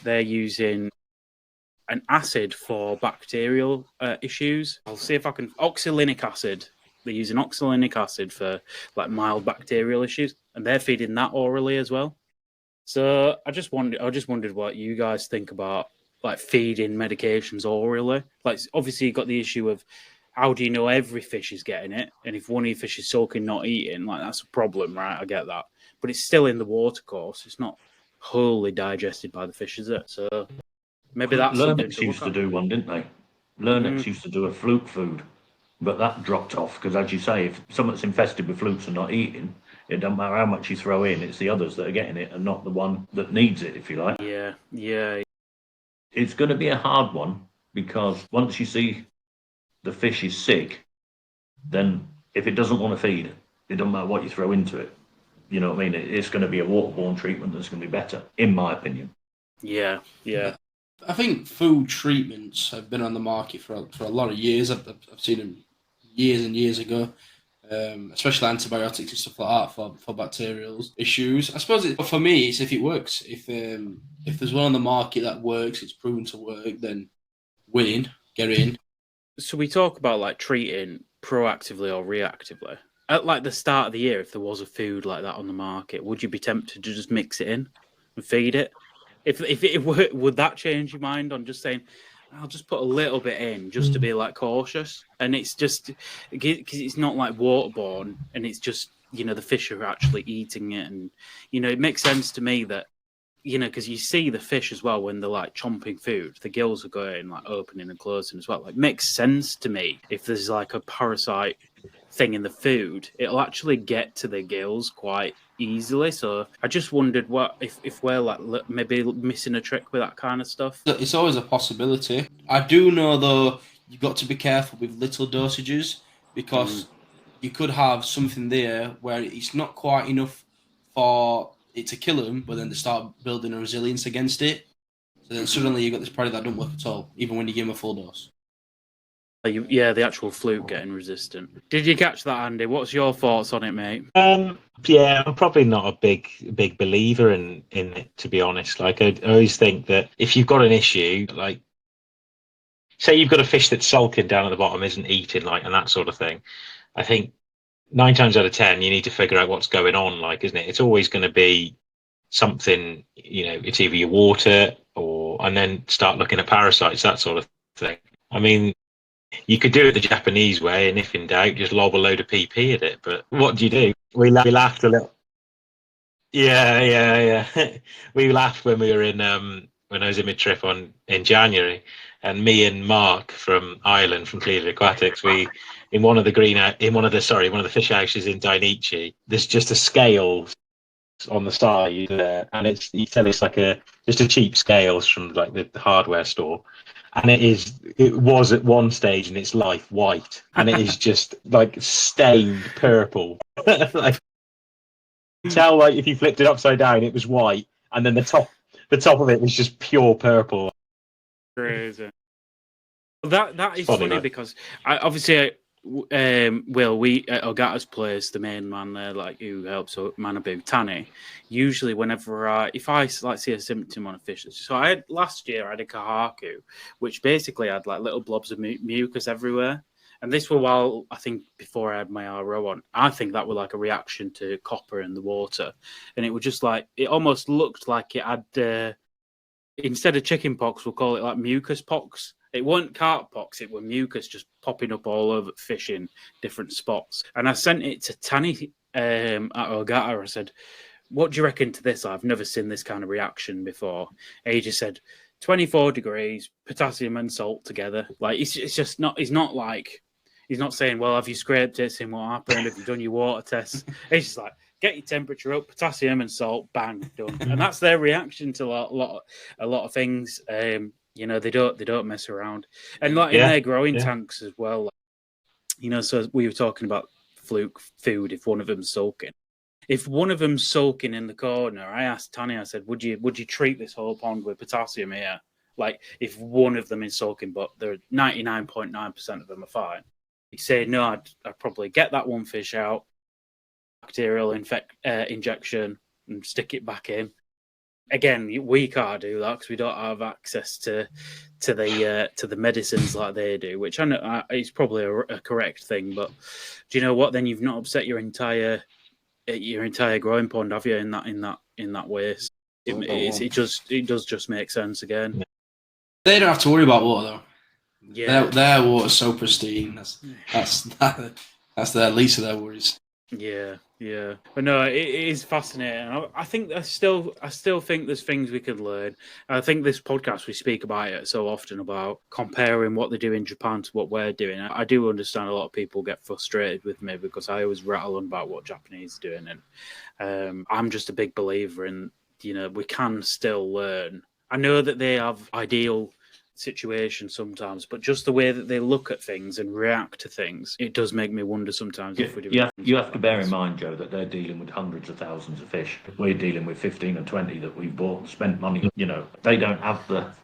an acid for bacterial issues. I'll see if I can, oxalinic acid. They're using oxalinic acid for like mild bacterial issues, and they're feeding that orally as well. So I just wondered what you guys think about like feeding medications orally. Like, obviously you've got the issue of how do you know every fish is getting it, and if one of your fish is sulking, not eating, like that's a problem, right? I get that, but it's still in the water course. It's not wholly digested by the fish, is it? So maybe that's Lernex used to do one, didn't they? Lernex used to do a fluke food. But that dropped off because, as you say, if something's infested with flukes and not eating, it doesn't matter how much you throw in, it's the others that are getting it and not the one that needs it, if you like. Yeah. It's going to be a hard one because once you see the fish is sick, then if it doesn't want to feed, it doesn't matter what you throw into it. You know what I mean? It's going to be a waterborne treatment that's going to be better, in my opinion. Yeah. I think food treatments have been on the market for a lot of years. I've seen them years and years ago, especially antibiotics and stuff like that for bacterial issues. I suppose for me, it's if it works. If there's one on the market that works, it's proven to work, then winning, get in. So we talk about like treating proactively or reactively. At like the start of the year, if there was a food like that on the market, would you be tempted to just mix it in and feed it? If it were, would that change your mind on just saying, I'll just put a little bit in just to be like cautious? And it's just because it's not like waterborne, and it's just the fish are actually eating it, and it makes sense to me that because you see the fish as well when they're like chomping food, the gills are going like opening and closing as well. Like, makes sense to me if there's like a parasite thing in the food, it'll actually get to the gills quite easily. So I just wondered what if we're like maybe missing a trick with that kind of stuff. It's always a possibility. I do know though you've got to be careful with little dosages because you could have something there where it's not quite enough for it to kill them, but then they start building a resilience against it. So then suddenly you've got this product that don't work at all, even when you give them a full dose. Yeah, the actual fluke getting resistant. Did you catch that, Andy? What's your thoughts on it, mate? Yeah, I'm probably not a big believer in it, to be honest. Like, I always think that if you've got an issue, like, say you've got a fish that's sulking down at the bottom, isn't eating, like, and that sort of thing, I think 9 times out of 10, you need to figure out what's going on, like, isn't it? It's always going to be something, it's either your water and then start looking at parasites, that sort of thing. I mean, you could do it the Japanese way, and if in doubt, just lob a load of PP at it. But what do you do? We laughed a little. Yeah. We laughed when we were when I was in my trip in January, and me and Mark from Ireland from Cleveland Aquatics, we in one of the fish houses in Dainichi, there's just a scale on the side there, and it's like just a cheap scales from like the hardware store, and it was at one stage in its life white, and it is just like stained purple. Like, tell, like, if you flipped it upside down, it was white, and then the top of it was just pure purple. Crazy. That is funny like. because obviously. Will, we at Ogata's place, the main man there, like who helps Manabu, Tani, usually whenever if I like see a symptom on a fish, so last year I had a kahaku, which basically had like little blobs of mucus everywhere, and this was while I think before I had my RO on. I think that was like a reaction to copper in the water, and it was just like it almost looked like it had instead of chicken pox, we'll call it like mucus pox. It wasn't carp pox, it was mucus just popping up all over fish in different spots. And I sent it to Tani at Ogata. I said, what do you reckon to this? I've never seen this kind of reaction before. And he just said, 24 degrees, potassium and salt together. Like, it's just not, he's not saying, well, have you scraped it, seen what happened, have you done your water tests? It's just like, get your temperature up, potassium and salt, bang, done. And that's their reaction to a lot of things. They don't mess around, and like in their growing tanks as well. So we were talking about fluke food. If one of them's sulking, in the corner, I asked Tanya. I said, "Would you treat this whole pond with potassium here? Like if one of them is sulking, but they're 99.9% of them are fine." He'd say, "No, I'd probably get that one fish out, bacterial injection, and stick it back in." Again, we can't do that because we don't have access to the medicines like they do, which I know is probably a correct thing. But do you know what? Then you've not upset your entire growing pond, have you? In that way, it does just make sense again. They don't have to worry about water though. Yeah, their water's so pristine. That's their least of their worries. Yeah. But no, it is fascinating. I think I still think there's things we could learn. I think this podcast, we speak about it so often about comparing what they do in Japan to what we're doing. I do understand a lot of people get frustrated with me because I always rattle on about what Japanese are doing. And I'm just a big believer in, we can still learn. I know that they have ideal situation sometimes, but just the way that they look at things and react to things, it does make me wonder sometimes if we do. You have to bear in mind, Joe, that they're dealing with hundreds of thousands of fish. We're dealing with 15 or 20 that we've bought, spent money. They don't have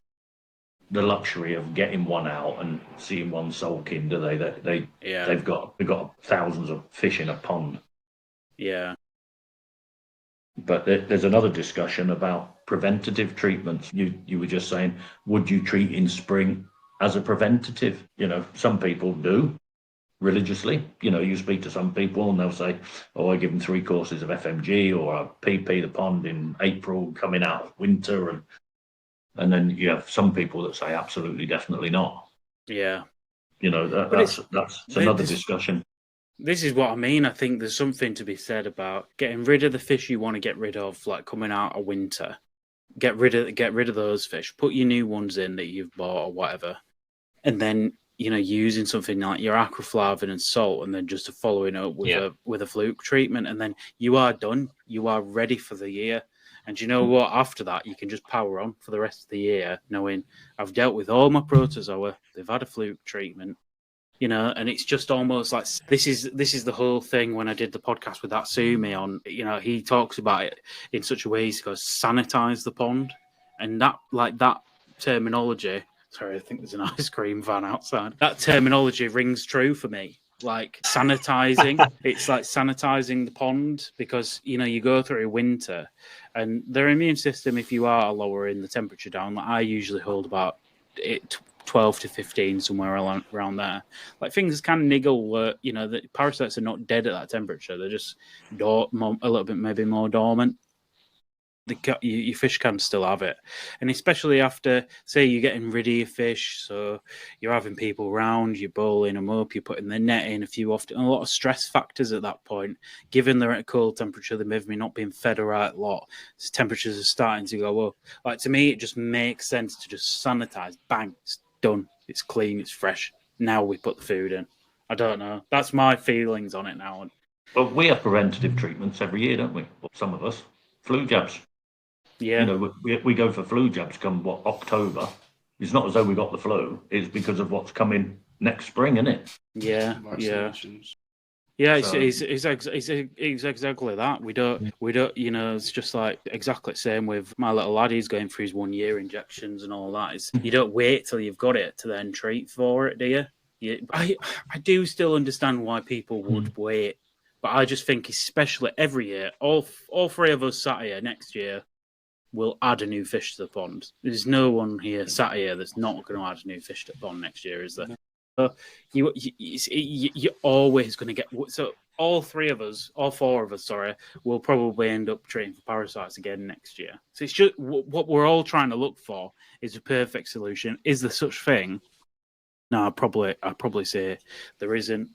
the luxury of getting one out and seeing one sulking, do they? They've got thousands of fish in a pond. Yeah. But there's another discussion about preventative treatments. You were just saying, would you treat in spring as a preventative? Some people do religiously. You speak to some people and they'll say, oh, I give them 3 courses of FMG, or I PP the pond in April coming out of winter. And then you have some people that say absolutely, definitely not. Yeah. That's another discussion. This is what I mean. I think there's something to be said about getting rid of the fish you want to get rid of, like coming out of winter. Get rid of those fish. Put your new ones in that you've bought or whatever, and then using something like your aquaflavin and salt, and then just following up with a fluke treatment, and then you are done. You are ready for the year. And you know what? After that, you can just power on for the rest of the year, knowing I've dealt with all my protozoa. They've had a fluke treatment. And it's just almost like this is the whole thing. When I did the podcast with that Sumi on, he talks about it in such a way. He goes, sanitize the pond, and that terminology. Sorry, I think there's an ice cream van outside. That terminology rings true for me. Like sanitizing, it's like sanitizing the pond, because you go through a winter, and their immune system, if you are lowering the temperature down, like I usually hold about 12 to 15, somewhere around there. Like things can niggle. The parasites are not dead at that temperature; they're just a little bit maybe more dormant. Your fish can still have it, and especially after, say, you're getting rid of your fish, so you're having people around, you're bowling them up, you're putting the net in, a lot of stress factors at that point. Given they're at a cold temperature, they may not being fed a right lot, so temperatures are starting to go up. Like, to me, it just makes sense to just sanitize. Bang, it's done, it's clean, it's fresh. Now we put the food in. I don't know. That's my feelings on it now. But we have preventative treatments every year, don't we? Some of us. Flu jabs. Yeah. We go for flu jabs come October. It's not as though we got the flu. It's because of what's coming next spring, isn't it? Yeah. Yeah, it's exactly that. We don't. It's just like exactly the same with my little lad. He's going through his 1 year injections and all that. You don't wait till you've got it to then treat for it, do you? I do still understand why people would wait, but I just think, especially every year, all 3 of us sat here next year will add a new fish to the pond. There's no one here sat here that's not going to add a new fish to the pond next year, is there? So you're always going to get. So all 4 of us, will probably end up treating for parasites again next year. So it's just what we're all trying to look for is a perfect solution. Is there such thing? No, I'd probably say there isn't.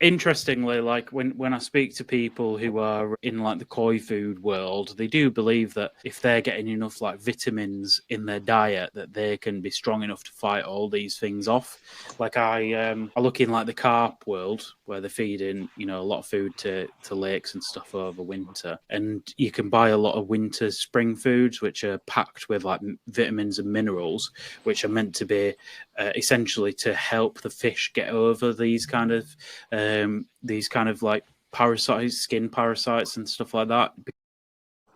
Interestingly, like when I speak to people who are in like the koi food world, they do believe that if they're getting enough like vitamins in their diet, that they can be strong enough to fight all these things off. Like I look in like the carp world, where they're feeding a lot of food to lakes and stuff over winter, and you can buy a lot of winter spring foods which are packed with like vitamins and minerals, which are meant to be essentially to help the fish get over these kind of like parasites, skin parasites and stuff like that.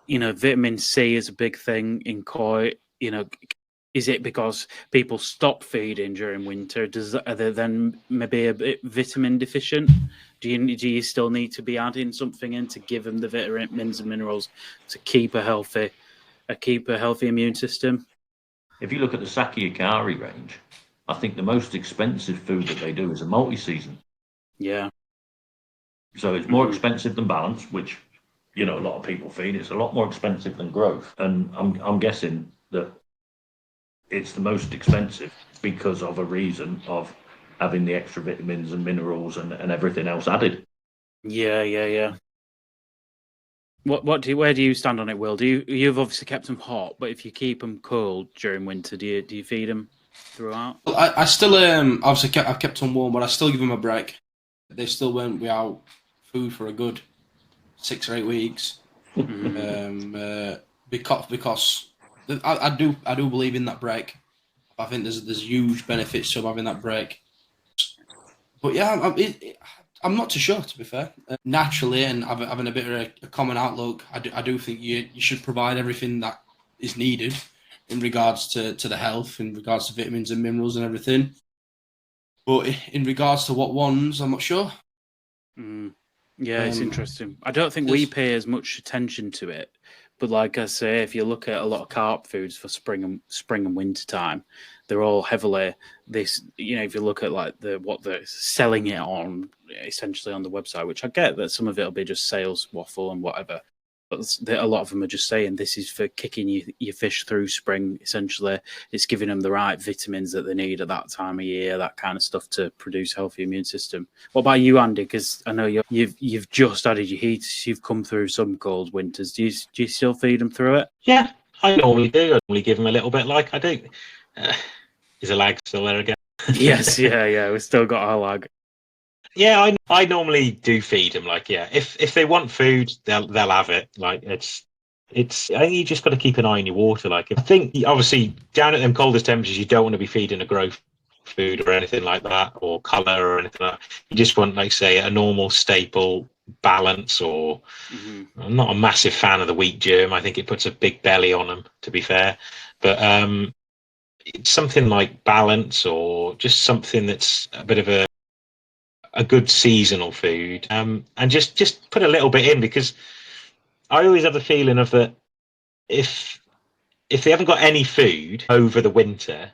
Vitamin C is a big thing in koi. Is it because people stop feeding during winter? Are they then maybe a bit vitamin deficient? Do you still need to be adding something in to give them the vitamins and minerals to keep a healthy immune system? If you look at the Saki Ikari range, I think the most expensive food that they do is a multi-season. Yeah. So it's more expensive than balance, which a lot of people feed. It's a lot more expensive than growth, and I'm guessing that it's the most expensive because of a reason of having the extra vitamins and minerals and everything else added. Yeah. Where do you stand on it, Will? You've obviously kept them hot, but if you keep them cold during winter, do you feed them throughout? Well, I still obviously I've kept them warm, but I still give them a break. They still went without food for a good 6 or 8 weeks, because I do believe in that break. I think there's huge benefits to having that break. But yeah, I'm not too sure, to be fair. Naturally, and having a bit of a common outlook, I do think you should provide everything that is needed in regards to the health, in regards to vitamins and minerals and everything. But in regards to what ones, I'm not sure. Yeah, it's interesting. I don't think we pay as much attention to it, but like I say, if you look at a lot of carp foods for spring and winter time, they're all heavily this. You know, if you look at like what they're selling it on, essentially on the website, which I get that some of it'll be just sales waffle and whatever. But a lot of them are just saying this is for kicking your fish through spring. Essentially, it's giving them the right vitamins that they need at that time of year, that kind of stuff to produce a healthy immune system. What about you, Andy? Because I know you've just added your heat. You've come through some cold winters. Do you still feed them through it? Yeah, I normally do. I normally give them a little bit. Like I do. Is a lag still there again? Yes, yeah. We've still got our lag. Yeah, I normally do feed them. Like, yeah, if they want food, they'll have it. Like, it's. I think you just got to keep an eye on your water. Like, I think obviously down at them coldest temperatures, you don't want to be feeding a growth food or anything like that, or colour or anything like that. You just want, like, say, a normal staple balance. Or I'm not a massive fan of the wheat germ. I think it puts a big belly on them. To be fair, but it's something like balance, or just something that's a bit of a good seasonal food, and just put a little bit in, because I always have the feeling of that if they haven't got any food over the winter,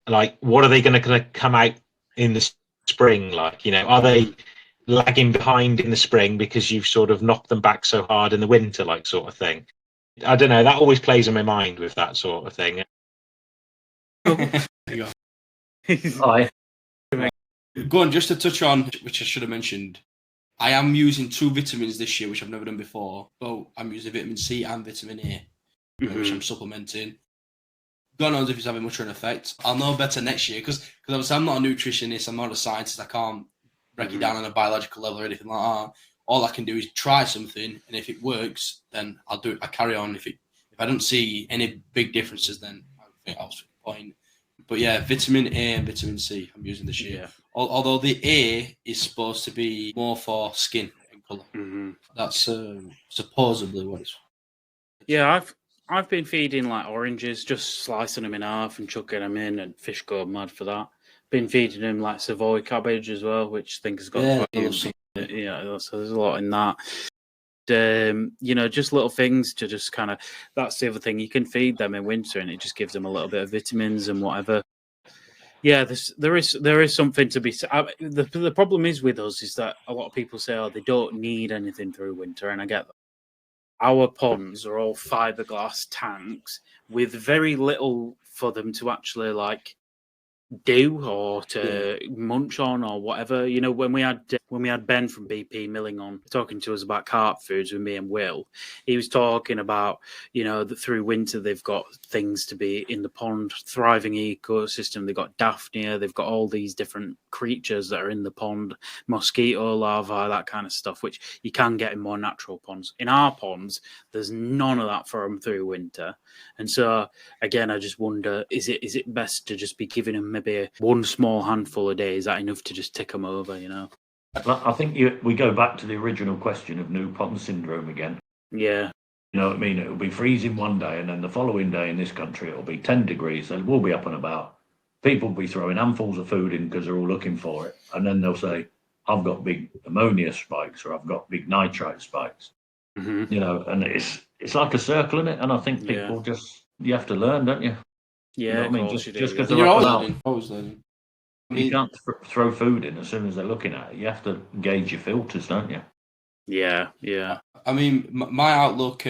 like what are they going to come out in the spring? Like, you know, are they lagging behind in the spring because you've sort of knocked them back so hard in the winter, like, sort of thing? I don't know. That always plays in my mind with that sort of thing. Hi. Go on, just to touch on, which I should have mentioned, I am using 2 vitamins this year, which I've never done before. So I'm using vitamin C and vitamin A, which I'm supplementing. God knows if it's having much of an effect. I'll know better next year, because obviously I'm not a nutritionist, I'm not a scientist, I can't break it down on a biological level or anything like that. All I can do is try something, and if it works, then I'll do it. I carry on. If I don't see any big differences, then I think I'll switch the point. But yeah, vitamin A and vitamin C I'm using this year. Yeah. Although the A is supposed to be more for skin and colour. That's supposedly what it's for. Yeah, I've been feeding like oranges, just slicing them in half and chucking them in, and fish go mad for that. Been feeding them like Savoy cabbage as well, which I think has got so there's a lot in that. You know, just little things to just kind of, that's the other thing, you can feed them in winter and it just gives them a little bit of vitamins and whatever. Yeah, there is something to be. The problem is with us is that a lot of people say, oh, they don't need anything through winter, and I get that. Our ponds are all fiberglass tanks with very little for them to actually like do or to munch on or whatever. You know, when we had Ben from BP Milling on talking to us about carp foods with me and Will, he was talking about, you know, that through winter they've got things to be in the pond, thriving ecosystem. They've got Daphnia, they've got all these different creatures that are in the pond, mosquito larvae, that kind of stuff, which you can get in more natural ponds. In our ponds, there's none of that for them through winter. And so again, I just wonder, is it best to just be giving them maybe one small handful a day? Is that enough to just tick them over, you know? I think we go back to the original question of new pond syndrome again. Yeah. You know what I mean? It'll be freezing one day, and then the following day in this country it'll be 10 degrees, and we'll be up and about. People will be throwing handfuls of food in because they're all looking for it, and then they'll say, I've got big ammonia spikes, or I've got big nitrite spikes. You know, and it's like a circle in it, and I think people you have to learn, don't you? Yeah, you know what I mean? Just because you're always learning. You can't throw food in as soon as they're looking at it. You have to gauge your filters, don't you? Yeah. I mean, my outlook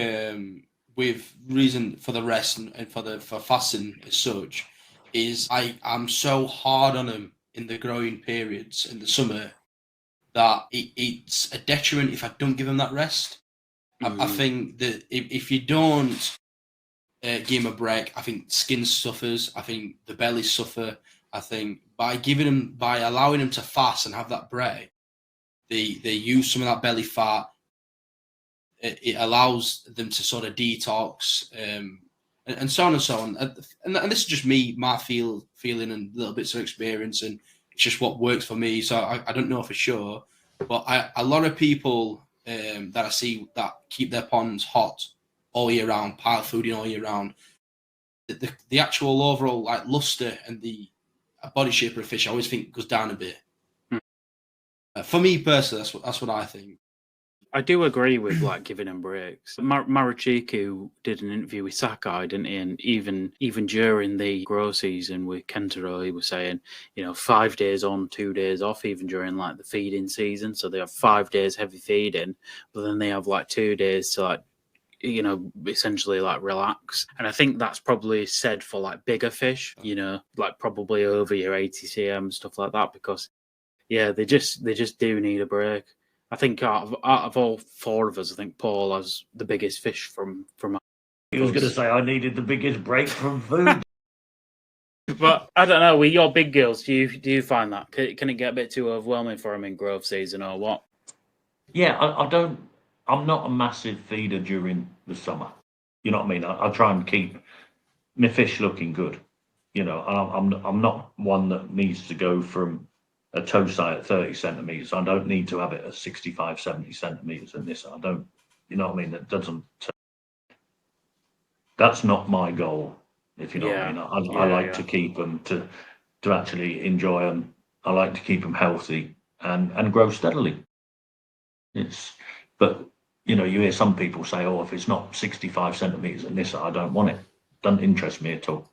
with reason for the rest and for fasting as such is I'm so hard on them in the growing periods in the summer that it's a detriment if I don't give them that rest. I think that if you don't give them a break, I think skin suffers. I think the belly suffer. I think by allowing them to fast and have that break, they use some of that belly fat. It allows them to sort of detox, and so on and so on. And this is just my feeling and little bits of experience, and it's just what works for me. So I don't know for sure, but a lot of people that I see that keep their ponds hot all year round, pile food in all year round, the actual overall like luster and the body shape of a fish, I always think goes down a bit. For me personally, that's what I think. I do agree with like giving them breaks. Marachiku did an interview with Sakai, didn't he? And even during the grow season with Kentaro, he was saying, 5 days on, 2 days off, even during like the feeding season. So they have 5 days heavy feeding, but then they have like 2 days to like, essentially like relax. And I think that's probably said for like bigger fish, like probably over your 80 cm, stuff like that, because yeah, they just do need a break. I think out of all four of us, I think Paul has the biggest fish from. He was going to say I needed the biggest break from food. But I don't know. With your big girls, do you find that can it get a bit too overwhelming for them in growth season or what? Yeah, I don't. I'm not a massive feeder during the summer. You know what I mean? I try and keep my fish looking good. I'm not one that needs to go from a toe size at 30 centimeters. I don't need to have it at 65, 70 centimeters in this. I don't, you know what I mean? That doesn't, that's not my goal, if you know what I mean. I like to keep them to actually enjoy them. I like to keep them healthy and grow steadily. But you hear some people say, oh, if it's not 65 centimeters in this, I don't want it. Doesn't interest me at all.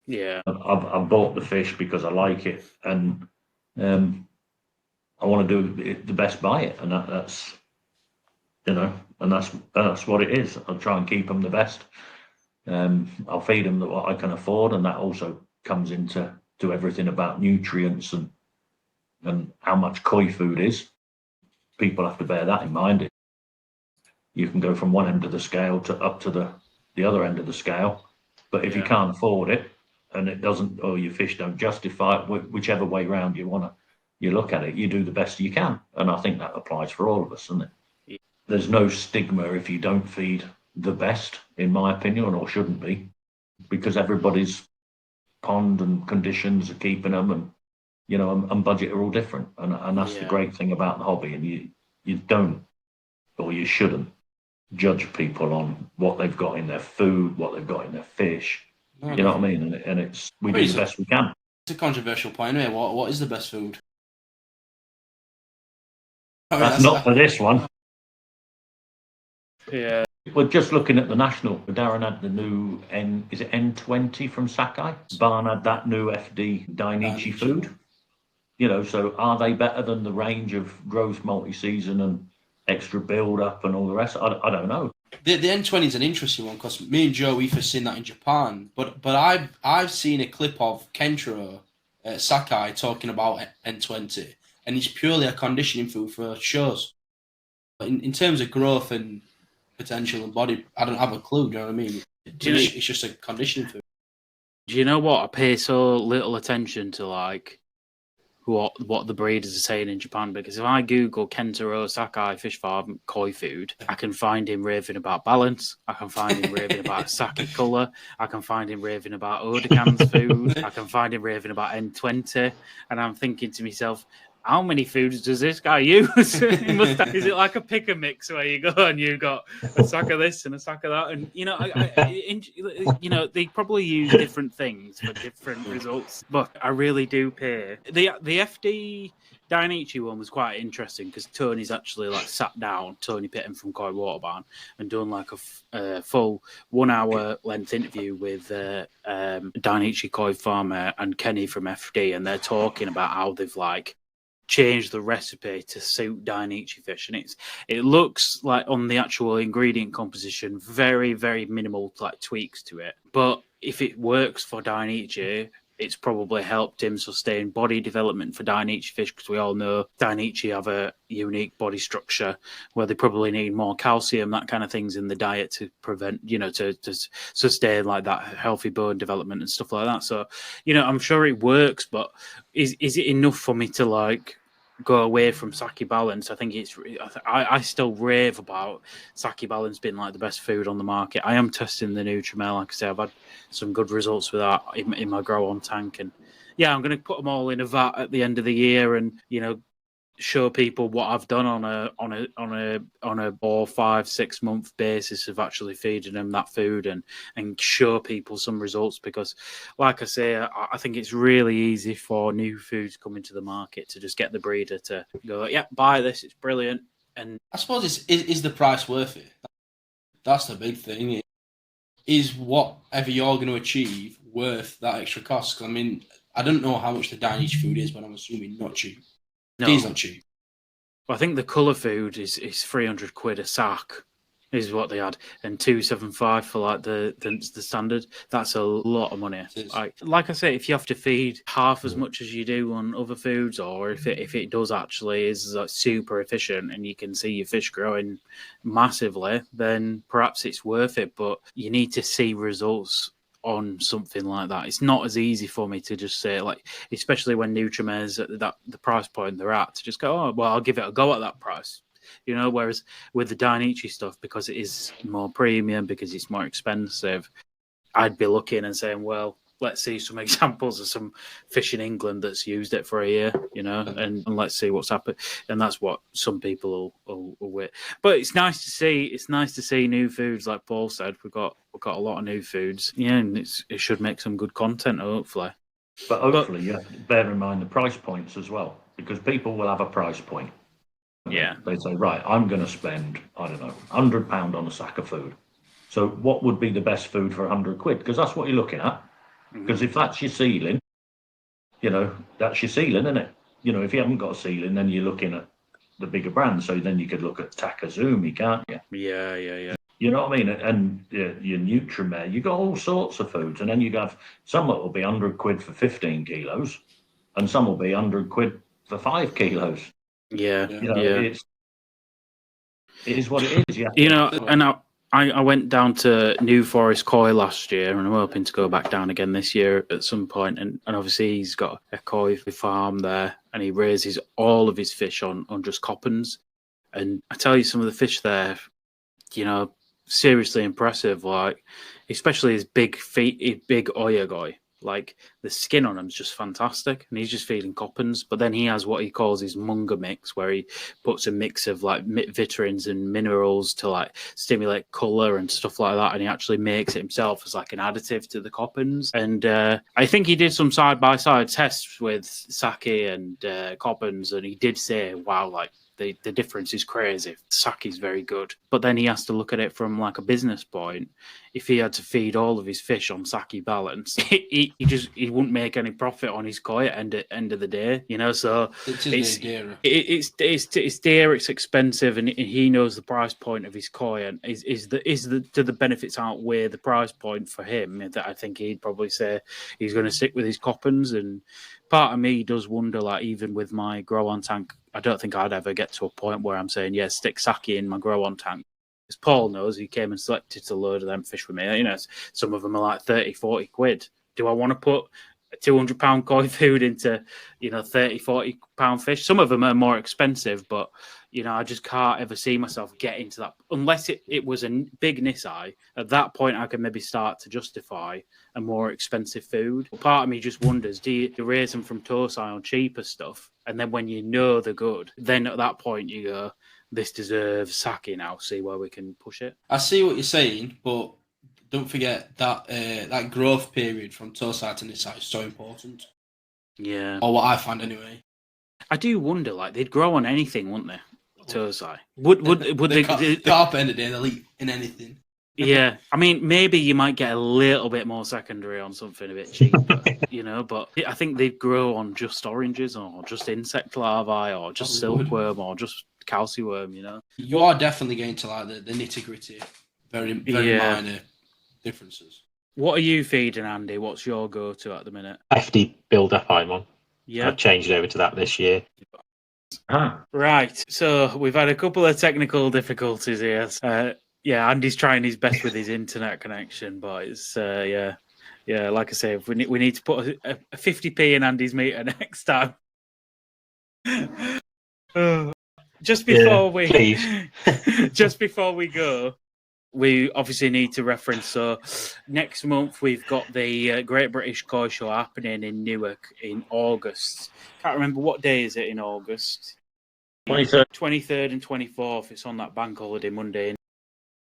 Yeah. I've bought the fish because I like it, and I want to do the best by it, and that's what it is. I'll try and keep them the best. I'll feed them what I can afford, and that also comes into everything about nutrients and how much koi food is. People have to bear that in mind. You can go from one end of the scale to up to the other end of the scale, but if you can't afford it, and it doesn't, or your fish don't justify it, whichever way round you look at it, you do the best you can. And I think that applies for all of us, doesn't it? Yeah. There's no stigma if you don't feed the best, in my opinion, or shouldn't be, because everybody's pond and conditions are keeping them, and and budget are all different. And that's the great thing about the hobby. And you don't, or you shouldn't, judge people on what they've got in their food, what they've got in their fish. You know what I mean? And we do the best we can. It's a controversial point anyway. What is the best food? That's not for this one. Yeah. We're just looking at the national. Darren had the new is it N20 from Sakai? Barn had that new FD Dainichi food. So are they better than the range of growth multi-season and extra build-up and all the rest? I don't know. The N20 is an interesting one because me and Joe, we've seen that in Japan. But I've seen a clip of Kentaro Sakai talking about N20, and it's purely a conditioning food for shows. In terms of growth and potential and body, I don't have a clue. Do you know what I mean? It's just a conditioning food. Do you know what? I pay so little attention to like what the breeders are saying in Japan, because if I Google Kentaro Sakai fish farm koi food, I can find him raving about balance. I can find him raving about sake colour. I can find him raving about Odekan's food. I can find him raving about N20. And I'm thinking to myself, how many foods does this guy use? Is it like a pick and mix where you go and you got a sack of this and a sack of that? And they probably use different things for different results. But I really do pay. The FD Dainichi one was quite interesting because Tony's actually like sat down, Tony Pitton from Koi Water Barn, and done like a full 1 hour length interview with Dainichi Koi farmer and Kenny from FD, and they're talking about how they've like change the recipe to suit Dainichi fish, and it looks like on the actual ingredient composition very, very minimal like tweaks to it, but if it works for Dainichi, it's probably helped him sustain body development for Dainichi fish, because we all know Dainichi have a unique body structure where they probably need more calcium, that kind of things in the diet to prevent, to sustain like that healthy bone development and stuff like that. So, I'm sure it works, but is it enough for me to like go away from Sake Balance? I think I still rave about Sake Balance being like the best food on the market. I am testing the Nutrimel. Like I say, I've had some good results with that in my grow on tank, and I'm going to put them all in a vat at the end of the year and show people what I've done on a 4, 5, 6 month basis of actually feeding them that food and show people some results, because like I say, I think it's really easy for new foods coming to the market to just get the breeder to go, yeah, buy this, it's brilliant. And I suppose is the price worth it? That's the big thing. Is whatever you're going to achieve worth that extra cost? 'Cause, I mean, I don't know how much the Danish food is, but I'm assuming not cheap. no, It's not cheap. I think the colour food is 300 quid a sack, is what they had, and 275 for like the standard. That's a lot of money. Like I say, if you have to feed half as much as you do on other foods, or if it does actually is super efficient and you can see your fish growing massively, then perhaps it's worth it. But you need to see results on something like that. It's not as easy for me to just say, like, especially when Nutrimare's at the price point they're at, to just go, oh well, I'll give it a go at that price. Whereas with the Dainichi stuff, because it is more premium, because it's more expensive, I'd be looking and saying, well, let's see some examples of some fish in England that's used it for a year, and let's see what's happened. And that's what some people will wait. But it's nice to see. It's nice to see new foods, like Paul said. We've got a lot of new foods. Yeah, and it should make some good content, hopefully. But hopefully, you have to bear in mind the price points as well, because people will have a price point. Yeah. They say, right, I'm going to spend, I don't know, £100 on a sack of food. So what would be the best food for 100 quid? Because that's what you're looking at. Because if that's your ceiling, that's your ceiling, isn't it? If you haven't got a ceiling, then you're looking at the bigger brands. So then you could look at Takazumi, can't you? Yeah. You know what I mean? And your Nutrimare, you got all sorts of foods. And then you have some that will be 100 quid for 15 kilos, and some will be 100 quid for 5 kilos. Yeah. It is what it is. Yeah. And I went down to New Forest Koi last year, and I'm hoping to go back down again this year at some point. And obviously he's got a koi farm there, and he raises all of his fish on just coppens. And I tell you, some of the fish there, seriously impressive. Like, especially his big oyagoi. Like, the skin on him is just fantastic, and he's just feeding coppens. But then he has what he calls his munga mix, where he puts a mix of like vitamins and minerals to like stimulate colour and stuff like that, and he actually makes it himself as like an additive to the coppens. And I think he did some side by side tests with sake and coppens, and he did say, "Wow, like." The difference is crazy. Sake is very good. But then he has to look at it from like a business point. If he had to feed all of his fish on sake balance, he wouldn't make any profit on his koi at end of the day. So it's dear, it's expensive, and he knows the price point of his koi, and do the benefits outweigh the price point for him? That I think he'd probably say he's going to stick with his coppens. And part of me does wonder, like, even with my grow on tank, I don't think I'd ever get to a point where I'm saying, yeah, stick sake in my grow on tank. As Paul knows, he came and selected a load of them fish with me. Some of them are like 30, 40 quid. Do I want to put a £200 koi food into, 30, 40 pound fish? Some of them are more expensive, but, I just can't ever see myself get into that. Unless it was a big Nisai, at that point I can maybe start to justify a more expensive food. Part of me just wonders, do you raise them from Tosai on cheaper stuff? And then when you know they're good, then at that point you go, this deserves sake now, see where we can push it. I see what you're saying, but don't forget that that growth period from Tosai to Nisai is so important. Yeah. Or what I find anyway. I do wonder, like, they'd grow on anything, wouldn't they? Tosai. Would they can't up end of the day, they'll eat in anything. Yeah, I mean, maybe you might get a little bit more secondary on something a bit cheaper, but I think they'd grow on just oranges or just insect larvae or just silkworm or just calciworm, You are definitely going to like the nitty-gritty, very minor differences. What are you feeding, Andy? What's your go-to at the minute? FD build-up I'm on. Yeah. I've changed over to that this year. Right, so we've had a couple of technical difficulties here. Andy's trying his best with his internet connection, but it's like I say, we need to put a 50p in Andy's meter next time. Just before we go, we obviously need to reference. So next month we've got the Great British Koi Show happening in Newark in August. Can't remember what day is it in August. 23rd, 23rd and 24th. It's on that bank holiday Monday.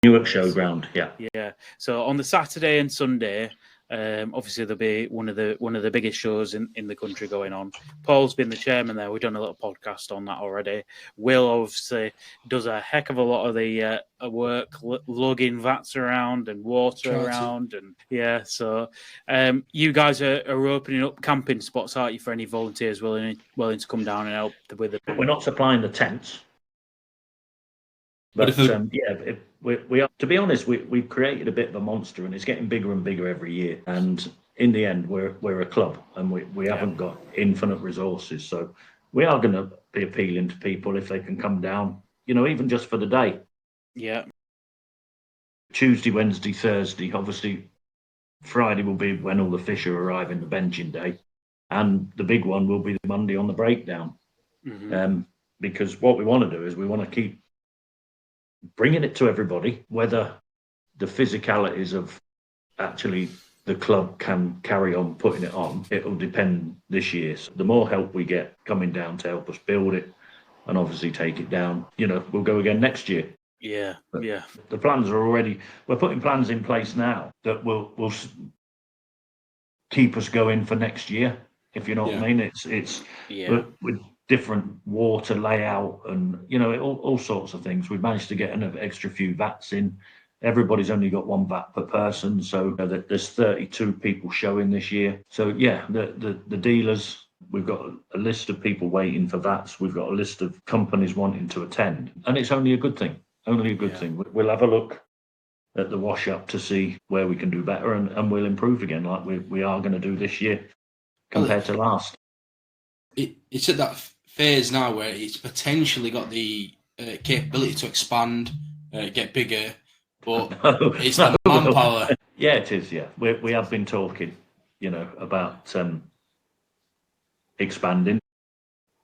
Newark Showground. Yeah. Yeah. So on the Saturday and Sunday, obviously there'll be one of the biggest shows in the country going on. Paul's been the chairman there. We've done a little podcast on that already. Will obviously does a heck of a lot of the work, lugging vats around and water around, and yeah. So you guys are opening up camping spots, aren't you, for any volunteers willing to come down and help with it? We're not supplying the tents. But But if we are. To be honest, we've created a bit of a monster, and it's getting bigger and bigger every year. And in the end, we're a club, and we haven't got infinite resources. So we are going to be appealing to people if they can come down. Even just for the day. Yeah. Tuesday, Wednesday, Thursday. Obviously, Friday will be when all the fish are arriving, the benching day, and the big one will be the Monday on the breakdown. Mm-hmm. Because what we want to do is we want to keep bringing it to everybody, whether the physicalities of actually the club can carry on putting it on, it will depend this year. So the more help we get coming down to help us build it and obviously take it down, we'll go again next year. Yeah, But yeah. The plans are already, we're putting plans in place now that will keep us going for next year, if you know what I mean. It's with different water layout and all sorts of things. We've managed to get an extra few vats in. Everybody's only got one vat per person, so there's 32 people showing this year. So yeah, the dealers, we've got a list of people waiting for vats. We've got a list of companies wanting to attend, and it's only a good thing. Thing. We'll have a look at the wash up to see where we can do better, and we'll improve again, like we are going to do this year compared to last. It's at that phase now where it's potentially got the capability to expand, get bigger, but it's the manpower. Yeah, it is. Yeah, we have been talking, about expanding.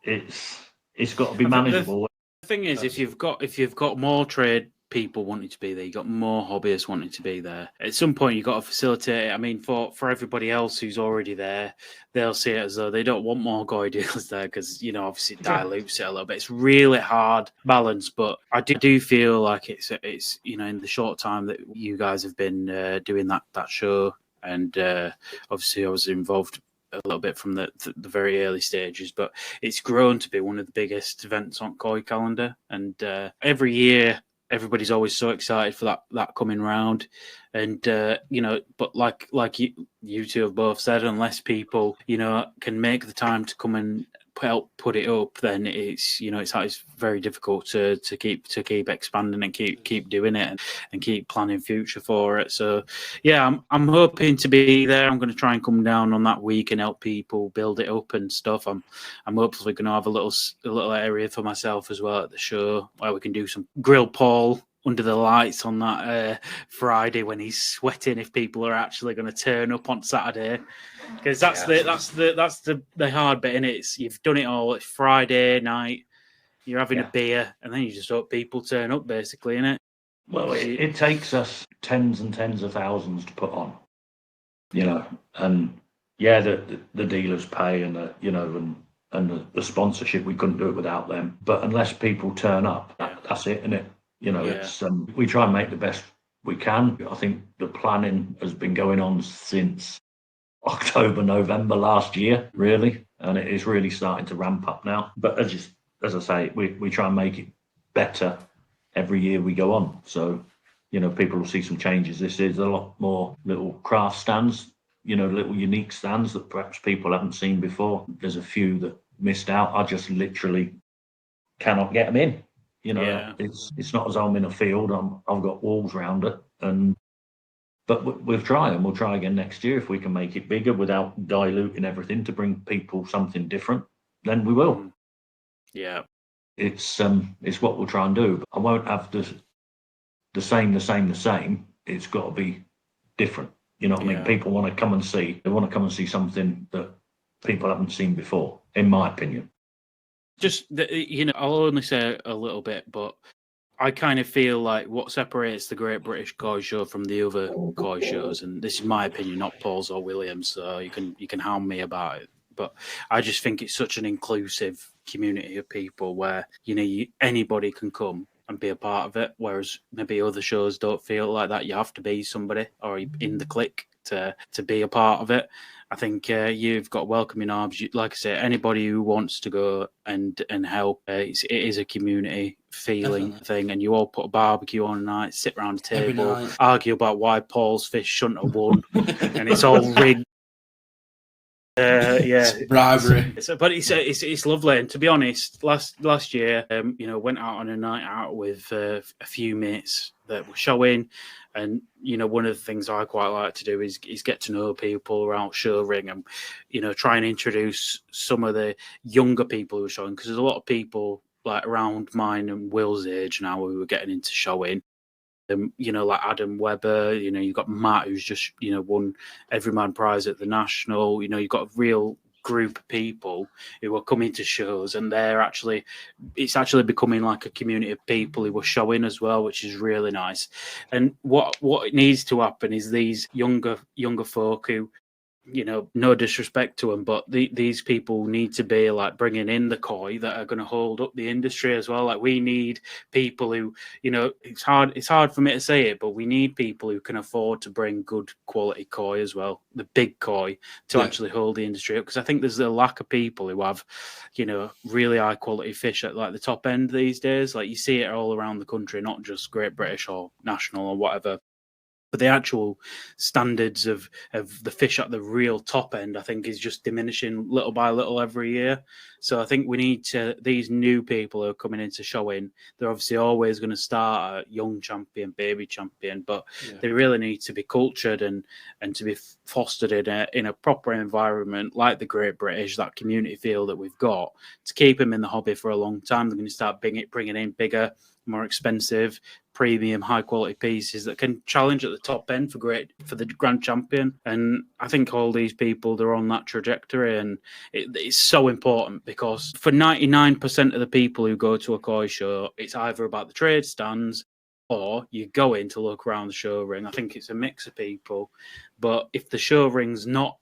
It's got to be manageable. The thing is, if you've got more trade people wanting to be there, you've got more hobbyists wanting to be there. At some point, you've got to facilitate it. I mean, for everybody else who's already there, they'll see it as though they don't want more goy dealers there because, obviously it dilutes it a little bit. It's really hard balance, but I do feel like it's in the short time that you guys have been doing that show, and obviously I was involved a little bit from the very early stages, but it's grown to be one of the biggest events on Koi calendar, and every year everybody's always so excited for that coming round, and but like you two have both said, unless people can make the time to come and help put it up, then it's very difficult to keep expanding and keep doing it and keep planning future for it. So yeah, I'm hoping to be there. I'm going to try and come down on that week and help people build it up and stuff. I'm hopefully going to have a little area for myself as well at the show where we can do some grill Paul under the lights on that Friday when he's sweating, if people are actually going to turn up on Saturday, because that's the hard bit in it. You've done it all. It's Friday night, you're having a beer, and then you just hope people turn up, basically, innit? Well, it takes us tens and tens of thousands to put on, and the dealers pay, and and the sponsorship, we couldn't do it without them. But unless people turn up, that's it, innit? It's we try and make the best we can. I think the planning has been going on since October, November last year, really, and it is really starting to ramp up now. But as I say, we try and make it better every year we go on. So, people will see some changes. This is a lot more little craft stands, little unique stands that perhaps people haven't seen before. There's a few that missed out. I just literally cannot get them in. It's not as though I'm in a field. I've got walls around it, but we'll try, and we'll try again next year if we can make it bigger without diluting everything to bring people something different. Then we will. Yeah, it's what we'll try and do. But I won't have the same. It's got to be different. You know what I mean? People want to come and see. They want to come and see something that people haven't seen before, in my opinion. Just I'll only say a little bit, but I kind of feel like what separates the Great British Koi Show from the other koi shows, and this is my opinion, not Paul's or William's, so you can hound me about it, but I just think it's such an inclusive community of people where, anybody can come and be a part of it, whereas maybe other shows don't feel like that. You have to be somebody or in the clique to be a part of it. I think you've got welcoming arms. Like I say, anybody who wants to go and help, it is a community feeling thing, and you all put a barbecue on a night, sit around a table, argue about why Paul's fish shouldn't have won, and it's all rigged. It's bribery. But it's lovely, and to be honest, last year, went out on a night out with a few mates that were showing, and one of the things I quite like to do is get to know people around show ring, and try and introduce some of the younger people who are showing, because there's a lot of people like around mine and Will's age now who were getting into showing. Like Adam Webber, you've got Matt, who's just, won Everyman Prize at the National. You've got a real group of people who are coming to shows, and it's actually becoming like a community of people who are showing as well, which is really nice. And what needs to happen is these younger folk who, no disrespect to them, but these people need to be like bringing in the koi that are going to hold up the industry as well. Like we need people who, it's hard for me to say it, but we need people who can afford to bring good quality koi as well, the big koi, to actually hold the industry up. Because I think there's a lack of people who have, really high quality fish at like the top end these days. Like you see it all around the country, not just Great British or National or whatever. But the actual standards of the fish at the real top end, I think, is just diminishing little by little every year. So I think we need these new people who are coming into showing, they're obviously always going to start at young champion, baby champion, but they really need to be cultured and to be fostered in a proper environment like the Great British, that community feel that we've got, to keep them in the hobby for a long time. They're going to start bringing in bigger, more expensive, premium, high quality pieces that can challenge at the top end for the grand champion. And I think all these people, they're on that trajectory, and it's so important, because for 99% of the people who go to a koi show, it's either about the trade stands or you go in to look around the show ring. I think it's a mix of people, but if the show ring's not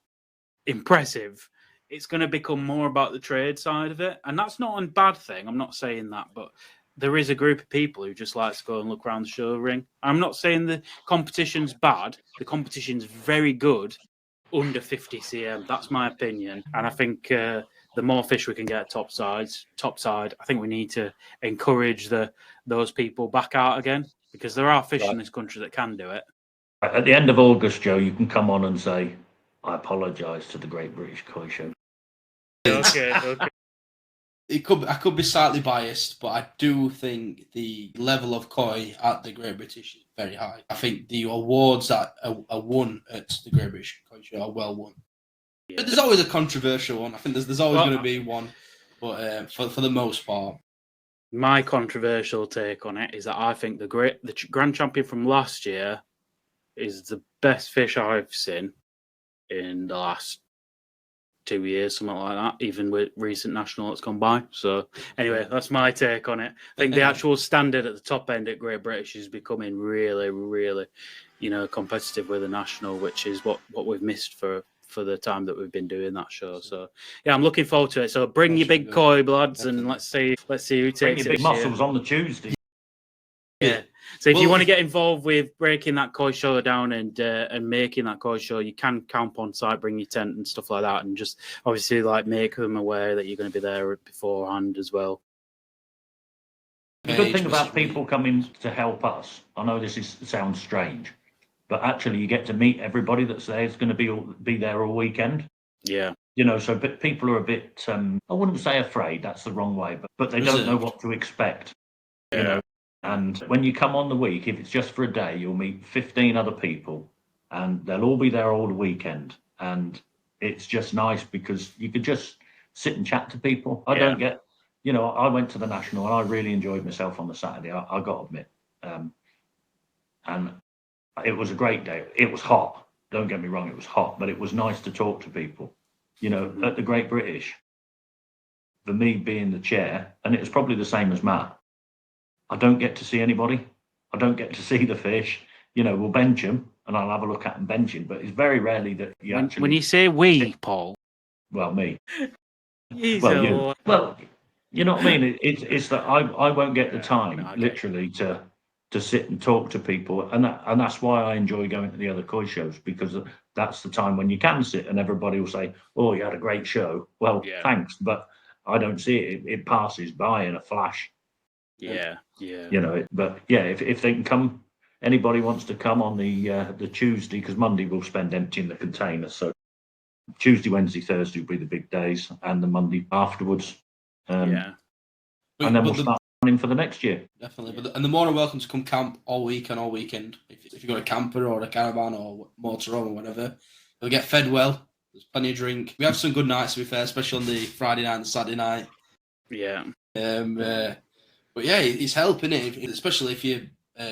impressive, it's going to become more about the trade side of it. And that's not a bad thing. I'm not saying that, but there is a group of people who just like to go and look around the show ring. I'm not saying the competition's bad. The competition's very good under 50 cm. That's my opinion. And I think the more fish we can get at top side, I think we need to encourage those people back out again, because there are fish in this country that can do it. At the end of August, Joe, you can come on and say, I apologise to the Great British Koi Show. Okay. I could be slightly biased, but I do think the level of koi at the Great British is very high. I think the awards that are won at the Great British Koi Show are well won. Yeah. But there's always a controversial one. I think there's always going to be one, but for the most part. My controversial take on it is that I think the grand champion from last year is the best fish I've seen in the last 2 years, something like that, even with recent national that's gone by. So anyway, that's my take on it. I think the actual standard at the top end at Great British is becoming really, really, competitive with the national, which is what we've missed for the time that we've been doing that show. So yeah, I'm looking forward to it. So bring your big koi, lads, and let's see who takes it. Bring your big muscles on the Tuesday. Yeah. So if you want to get involved with breaking that koi show down and making that koi show, you can camp on site, bring your tent and stuff like that, and just obviously like make them aware that you're going to be there beforehand as well. The good thing about people coming to help us, I know sounds strange, but actually you get to meet everybody that's there. It's going to be there all weekend. Yeah. So people are a bit, I wouldn't say afraid, that's the wrong way, but they don't know what to expect, And when you come on the week, if it's just for a day, you'll meet 15 other people, and they'll all be there all the weekend. And it's just nice because you could just sit and chat to people. I don't get, I went to the National and I really enjoyed myself on the Saturday, I got to admit. And it was a great day. It was hot. Don't get me wrong, it was hot, but it was nice to talk to people. At the Great British, for me being the chair, and it was probably the same as Matt, I don't get to see anybody. I don't get to see the fish. We'll bench them and I'll have a look at them benching, but it's very rarely that you When you say we, Paul, Well, me. He's Well, a you. lo- Well, you know what I mean? It's that I won't get the time, no, I get literally, to sit and talk to people, and that's why I enjoy going to the other koi shows, because that's the time when you can sit and everybody will say, "Oh, you had a great show." Well, Yeah. thanks, but I don't see it. It passes by in a flash, Yeah. you know. But yeah, if they can come, anybody wants to come on the Tuesday, because Monday we'll spend emptying the container. So Tuesday, Wednesday, Thursday will be the big days, and the Monday afterwards. Yeah. And then But we'll start planning for the next year. Definitely, but and they're more than welcome to come camp all week and all weekend. If you've got a camper or a caravan or motorhome or whatever, they'll get fed well. There's plenty of drink. We have some good nights, to be fair, especially on the Friday night and Saturday night. Yeah. But yeah, it's helping it, especially if you're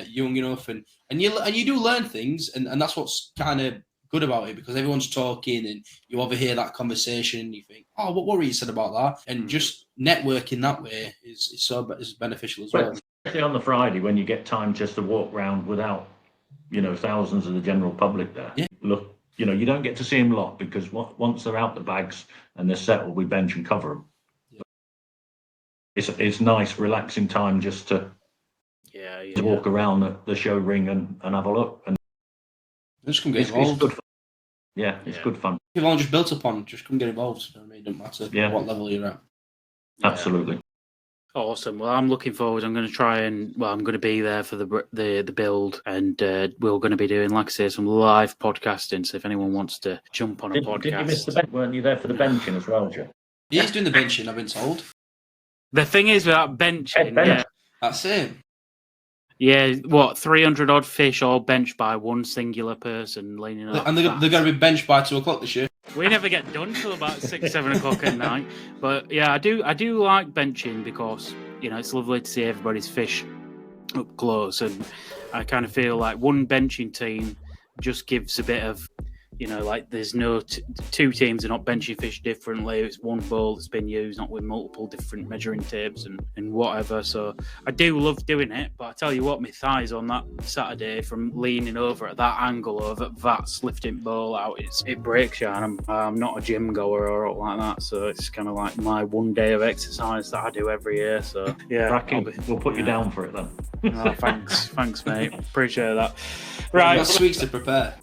young enough and you do learn things, and that's what's kind of good about it, because everyone's talking and you overhear that conversation and you think, oh, what were you said about that? And just networking that way is beneficial as well. Especially on the Friday when you get time just to walk around without, thousands of the general public there. Yeah. Look, you don't get to see them a lot, because once they're out the bags and they're settled, we bench and cover them. Yeah. It's nice, relaxing time just to walk around the show ring and have a look. And just come get it's involved. good fun. Yeah, it's good fun. If you've only just built upon, just come get involved. You know what I mean? It doesn't matter what level you're at. Absolutely. Awesome. Well, I'm looking forward. I'm going to be there for the build, and we're going to be doing, like I say, some live podcasting. So if anyone wants to jump on a podcast, did you miss the bench? Weren't you there for the benching as well, Joe? He's doing the benching, I've been told. The thing is about benching, bench. That's it. Yeah, 300 odd fish all benched by one singular person leaning up. And they're going to be benched by 2 o'clock this year. We never get done till about 6, 7 o'clock at night. But yeah, I do like benching because, it's lovely to see everybody's fish up close. And I kind of feel like one benching team just gives a bit of, there's no two teams are not benching fish differently. It's one bowl that's been used, not with multiple different measuring tapes and whatever. So I do love doing it, but I tell you what, my thighs on that Saturday from leaning over at that angle over that's lifting bowl out, it breaks you. And I'm not a gym goer or like that, so it's kind of like my one day of exercise that I do every year. So yeah, we'll put you down for it then. Oh, thanks, mate. Appreciate that. Right, last week's to prepare.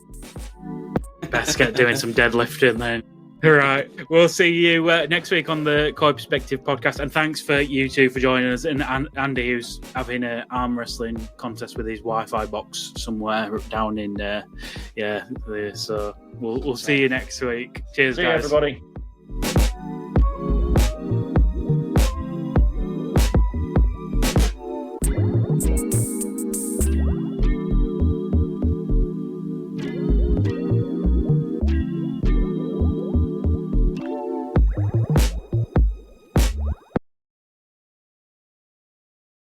Best get doing some deadlifting then. All right. We'll see you next week on the Koi Perspective podcast. And thanks for you two for joining us. And Andy, who's having an arm wrestling contest with his Wi-Fi box somewhere down in so we'll see you next week. Cheers, See guys. you, everybody.